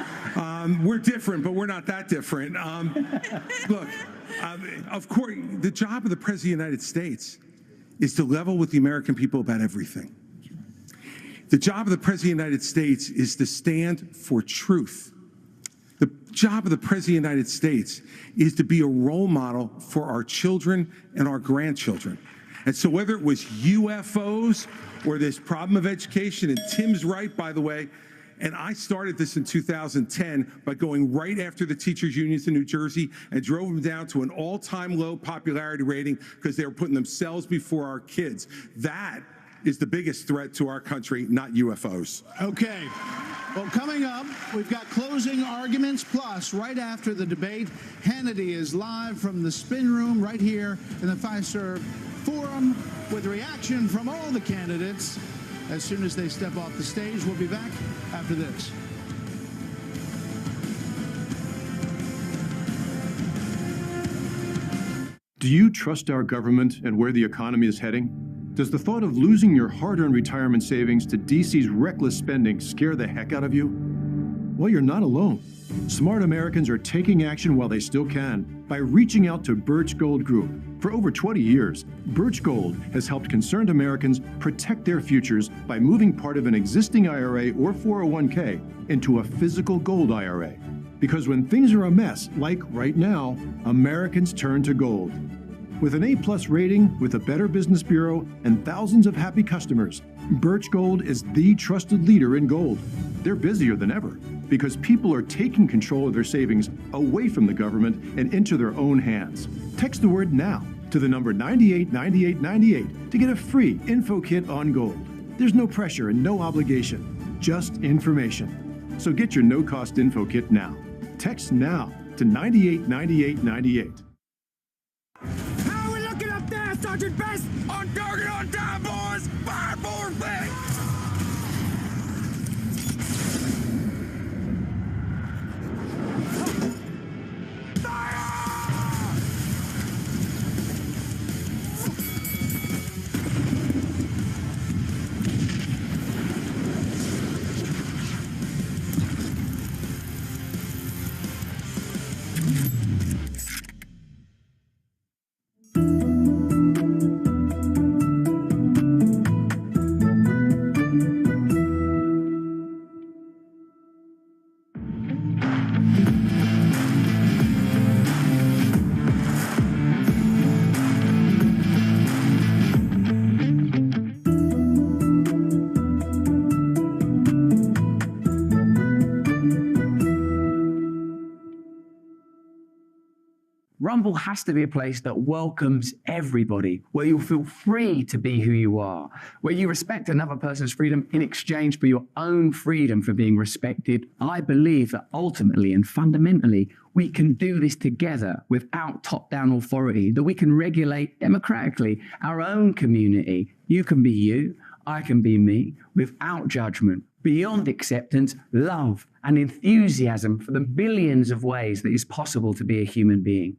We're different, but we're not that different. Look, of course, the job of the President of the United States is to level with the American people about everything. The job of the President of the United States is to stand for truth. The job of the President of the United States is to be a role model for our children and our grandchildren. And so whether it was UFOs or this problem of education, and Tim's right, by the way, and I started this in 2010 by going right after the teachers' unions in New Jersey and drove them down to an all-time low popularity rating because they were putting themselves before our kids. That is the biggest threat to our country, not UFOs. Okay. Well, coming up, we've got closing arguments, plus right after the debate, Hannity is live from the spin room right here in the Fiserv Forum with reaction from all the candidates. As soon as they step off the stage, we'll be back after this. Do you trust our government and where the economy is heading? Does the thought of losing your hard-earned retirement savings to DC's reckless spending scare the heck out of you? Well, you're not alone. Smart Americans are taking action while they still can by reaching out to Birch Gold Group. For over 20 years, Birch Gold has helped concerned Americans protect their futures by moving part of an existing IRA or 401k into a physical gold IRA. Because when things are a mess, like right now, Americans turn to gold. With an A+ rating, with a Better Business Bureau, and thousands of happy customers, Birch Gold is the trusted leader in gold. They're busier than ever because people are taking control of their savings away from the government and into their own hands. Text the word NOW to the number 989898 to get a free info kit on gold. There's no pressure and no obligation, just information. So get your no-cost info kit now. Text NOW to 989898. How are we looking up there, Sergeant Best? On target, on time, boys! Fire forward, back! Rumble has to be a place that welcomes everybody, where you'll feel free to be who you are, where you respect another person's freedom in exchange for your own freedom for being respected. I believe that ultimately and fundamentally, we can do this together without top-down authority, that we can regulate democratically our own community. You can be you, I can be me, without judgment, beyond acceptance, love, and enthusiasm for the billions of ways that it's possible to be a human being.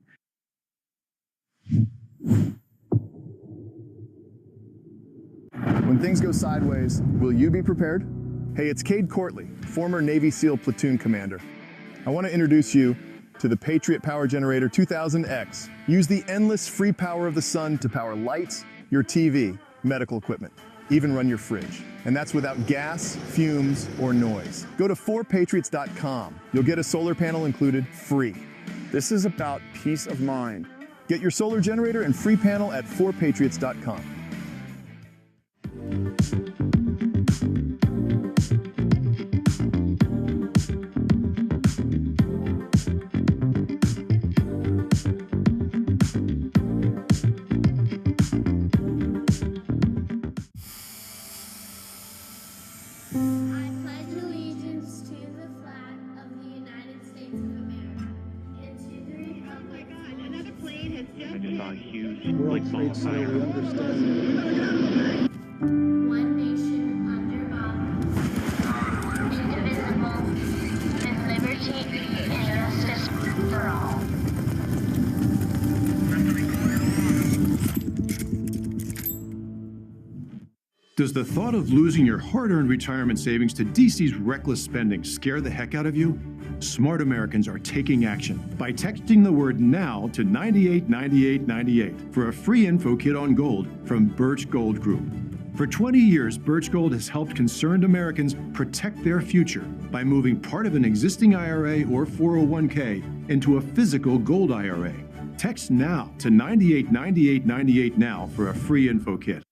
When things go sideways, will you be prepared? Hey, it's Cade Courtley, former Navy SEAL platoon commander. I want to introduce you to the Patriot Power Generator 2000X. Use the endless free power of the sun to power lights, your TV, medical equipment, even run your fridge. And that's without gas, fumes, or noise. Go to 4patriots.com. You'll get a solar panel included free. This is about peace of mind. Get your solar generator and free panel at 4patriots.com. World Trade Center, we understand. One nation under God, indivisible, with liberty and justice for all. Does the thought of losing your hard-earned retirement savings to DC's reckless spending scare the heck out of you? Smart Americans are taking action by texting the word NOW to 989898 for a free info kit on gold from Birch Gold Group. For 20 years, Birch Gold has helped concerned Americans protect their future by moving part of an existing IRA or 401k into a physical gold IRA. Text NOW to 989898 now for a free info kit.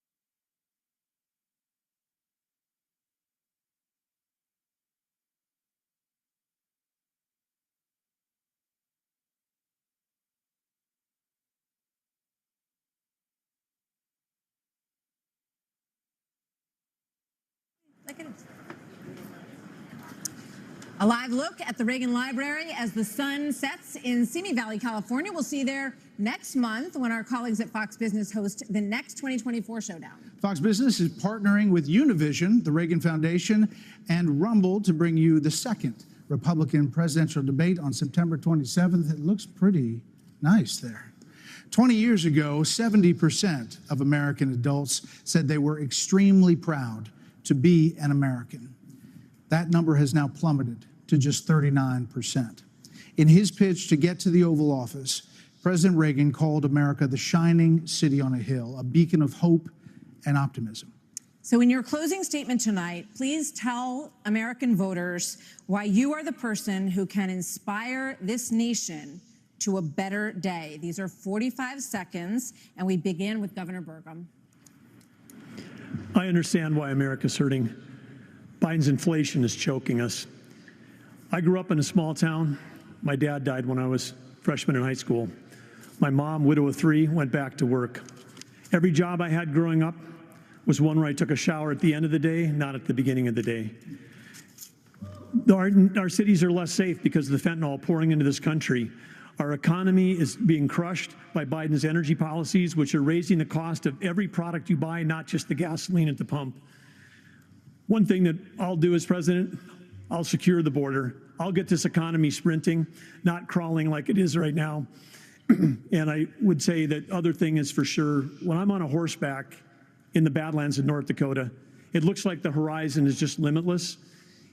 A live look at the Reagan Library as the sun sets in Simi Valley, California. We'll see you there next month when our colleagues at Fox Business host the next 2024 Showdown. Fox Business is partnering with Univision, the Reagan Foundation, and Rumble to bring you the second Republican presidential debate on September 27th. It looks pretty nice there. 20 years ago, 70% of American adults said they were extremely proud to be an American. That number has now plummeted to just 39%. In his pitch to get to the Oval Office, President Reagan called America the shining city on a hill, a beacon of hope and optimism. So in your closing statement tonight, please tell American voters why you are the person who can inspire this nation to a better day. These are 45 seconds, and we begin with Governor Burgum. I understand why America's hurting. Biden's inflation is choking us. I grew up in a small town. My dad died when I was a freshman in high school. My mom, widow of 3, went back to work. Every job I had growing up was one where I took a shower at the end of the day, not at the beginning of the day. Our cities are less safe because of the fentanyl pouring into this country. Our economy is being crushed by Biden's energy policies, which are raising the cost of every product you buy, not just the gasoline at the pump. One thing that I'll do as president, I'll secure the border. I'll get this economy sprinting, not crawling like it is right now. And I would say that other thing is for sure, when I'm on a horseback in the Badlands of North Dakota, it looks like the horizon is just limitless.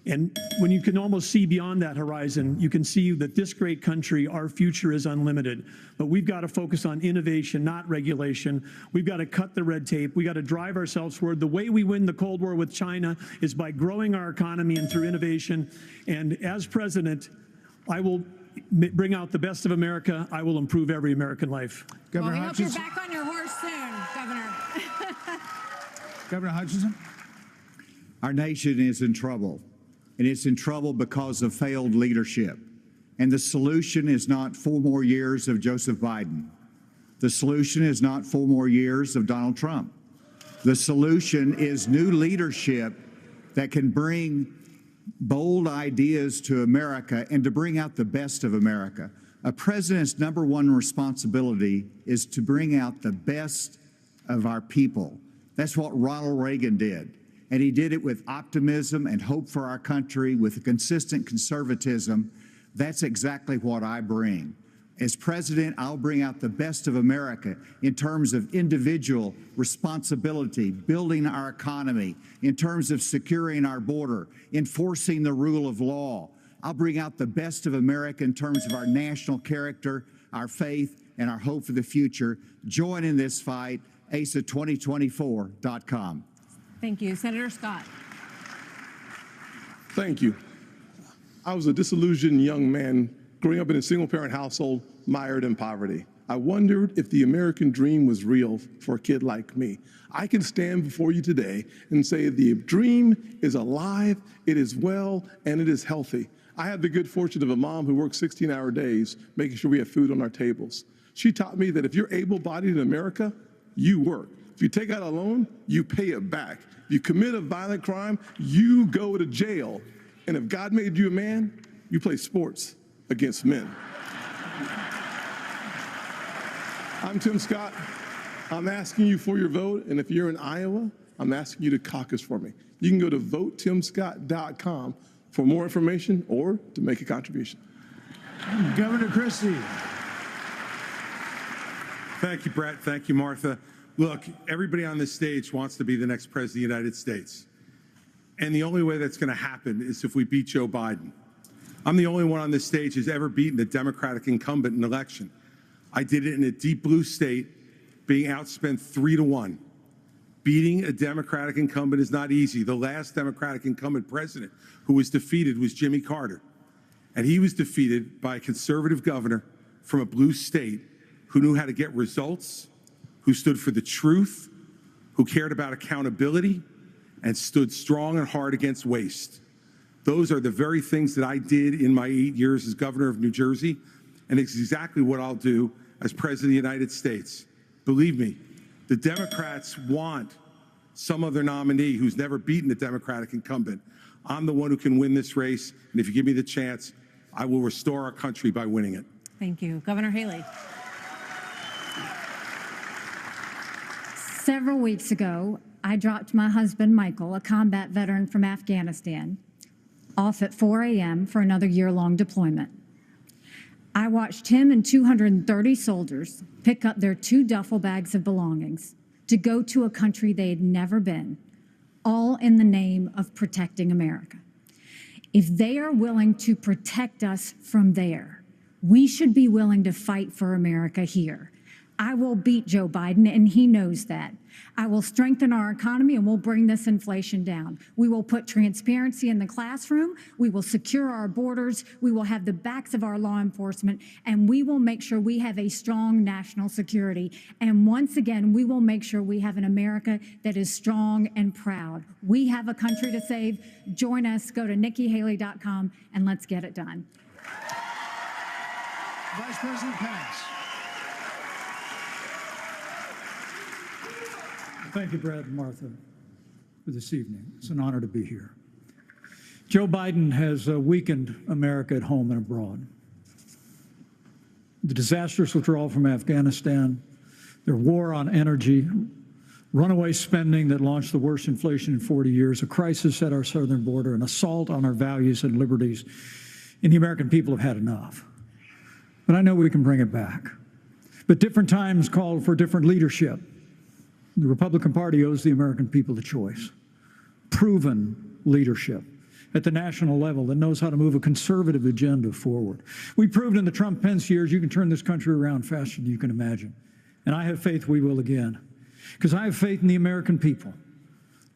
And when you can almost see beyond that horizon, you can see that this great country, our future is unlimited. But we've got to focus on innovation, not regulation. We've got to cut the red tape. We've got to drive ourselves forward. The way we win the Cold War with China is by growing our economy and through innovation. And as president, I will bring out the best of America. I will improve every American life. Governor Well, we hope you're Hutchinson. back on your horse soon, Governor. Governor Hutchinson. Our nation is in trouble, and it's in trouble because of failed leadership. And the solution is not 4 more years of Joseph Biden. The solution is not 4 more years of Donald Trump. The solution is new leadership that can bring bold ideas to America and to bring out the best of America. A president's #1 responsibility is to bring out the best of our people. That's what Ronald Reagan did. And he did it with optimism and hope for our country, with a consistent conservatism. That's exactly what I bring. As president, I'll bring out the best of America in terms of individual responsibility, building our economy, in terms of securing our border, enforcing the rule of law. I'll bring out the best of America in terms of our national character, our faith, and our hope for the future. Join in this fight, asa2024.com. Thank you. Senator Scott. Thank you. I was a disillusioned young man growing up in a single-parent household, mired in poverty. I wondered if the American dream was real for a kid like me. I can stand before you today and say the dream is alive, it is well, and it is healthy. I had the good fortune of a mom who worked 16-hour days, making sure we have food on our tables. She taught me that if you're able-bodied in America, you work. If you take out a loan, you pay it back. If you commit a violent crime, you go to jail. And if God made you a man, you play sports against men. I'm Tim Scott. I'm asking you for your vote, and if you're in Iowa, I'm asking you to caucus for me. You can go to votetimscott.com for more information or to make a contribution. Governor Christie. Thank you, Brett. Thank you, Martha. Look, everybody on this stage wants to be the next president of the United States. And the only way that's going to happen is if we beat Joe Biden. I'm the only one on this stage who's ever beaten a Democratic incumbent in an election. I did it in a deep blue state, being outspent 3-1. Beating a Democratic incumbent is not easy. The last Democratic incumbent president who was defeated was Jimmy Carter. And he was defeated by a conservative governor from a blue state who knew how to get results, who stood for the truth, who cared about accountability, and stood strong and hard against waste. Those are the very things that I did in my 8 years as governor of New Jersey, and it's exactly what I'll do as president of the United States. Believe me, the Democrats want some other nominee who's never beaten a Democratic incumbent. I'm the one who can win this race, and if you give me the chance, I will restore our country by winning it. Thank you. Governor Haley. Several weeks ago, I dropped my husband, Michael, a combat veteran from Afghanistan, off at 4 a.m. for another year-long deployment. I watched him and 230 soldiers pick up their 2 duffel bags of belongings to go to a country they had never been, all in the name of protecting America. If they are willing to protect us from there, we should be willing to fight for America here. I will beat Joe Biden, and he knows that. I will strengthen our economy, and we'll bring this inflation down. We will put transparency in the classroom. We will secure our borders. We will have the backs of our law enforcement, and we will make sure we have a strong national security. And once again, we will make sure we have an America that is strong and proud. We have a country to save. Join us. Go to NikkiHaley.com, and let's get it done. Vice President Pence. Thank you, Brad and Martha, for this evening. It's an honor to be here. Joe Biden has weakened America at home and abroad. The disastrous withdrawal from Afghanistan, their war on energy, runaway spending that launched the worst inflation in 40 years, a crisis at our southern border, an assault on our values and liberties, and the American people have had enough. But I know we can bring it back. But different times call for different leadership. The Republican Party owes the American people a choice. Proven leadership at the national level that knows how to move a conservative agenda forward. We proved in the Trump-Pence years you can turn this country around faster than you can imagine. And I have faith we will again. Because I have faith in the American people,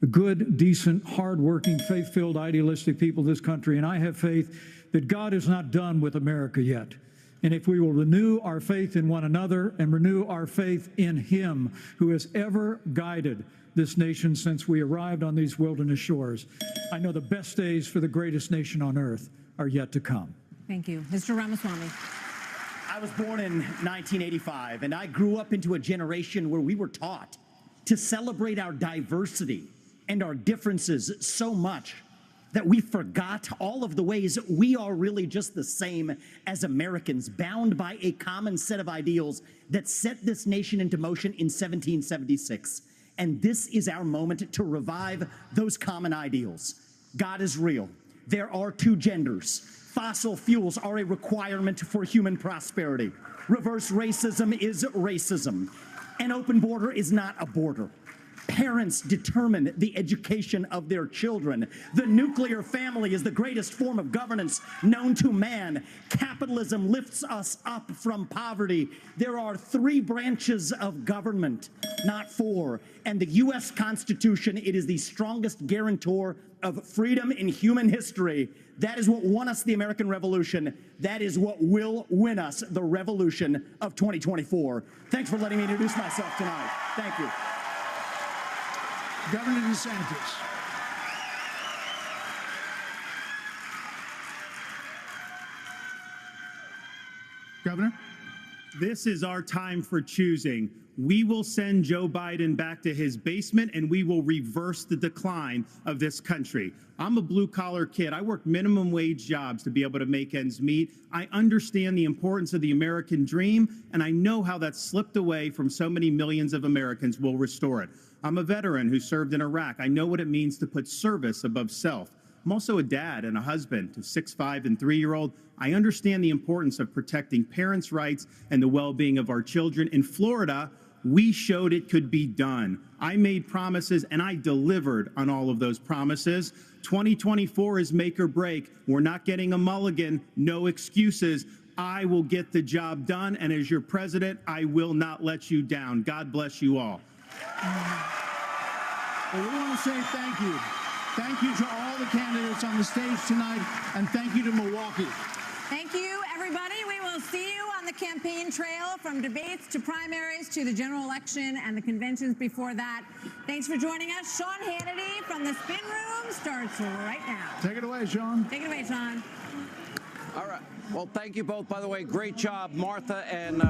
the good, decent, hardworking, faith-filled, idealistic people of this country. And I have faith that God is not done with America yet. And if we will renew our faith in one another and renew our faith in Him who has ever guided this nation since we arrived on these wilderness shores, I know the best days for the greatest nation on earth are yet to come. Thank you. Mr. Ramaswamy. I was born in 1985, and I grew up into a generation where we were taught to celebrate our diversity and our differences so much that we forgot all of the ways we are really just the same as Americans, bound by a common set of ideals that set this nation into motion in 1776. And this is our moment to revive those common ideals. God is real. There are two genders. Fossil fuels are a requirement for human prosperity. Reverse racism is racism. An open border is not a border. Parents determine the education of their children. The nuclear family is the greatest form of governance known to man. Capitalism lifts us up from poverty. There are 3 branches of government, not 4. And the U.S. Constitution, it is the strongest guarantor of freedom in human history. That is what won us the American Revolution. That is what will win us the revolution of 2024. Thanks for letting me introduce myself tonight. Thank you. Governor DeSantis. Governor? This is our time for choosing. We will send Joe Biden back to his basement, and we will reverse the decline of this country. I'm a blue-collar kid. I work minimum wage jobs to be able to make ends meet. I understand the importance of the American dream, and I know how that's slipped away from so many millions of Americans. We'll restore it. I'm a veteran who served in Iraq. I know what it means to put service above self. I'm also a dad and a husband to 6', 5, and 3-year-old. I understand the importance of protecting parents' rights and the well-being of our children. In Florida, we showed it could be done. I made promises, and I delivered on all of those promises. 2024 is make or break. We're not getting a mulligan, no excuses. I will get the job done, and as your president, I will not let you down. God bless you all. Well, we want to say thank you. Thank you to all the candidates on the stage tonight, and thank you to Milwaukee. Thank you, everybody. We will see you on the campaign trail from debates to primaries to the general election and the conventions before that. Thanks for joining us. Sean Hannity from the Spin Room starts right now. Take it away, Sean. Take it away, Sean. All right. Well, thank you both, by the way. Great job, Martha and...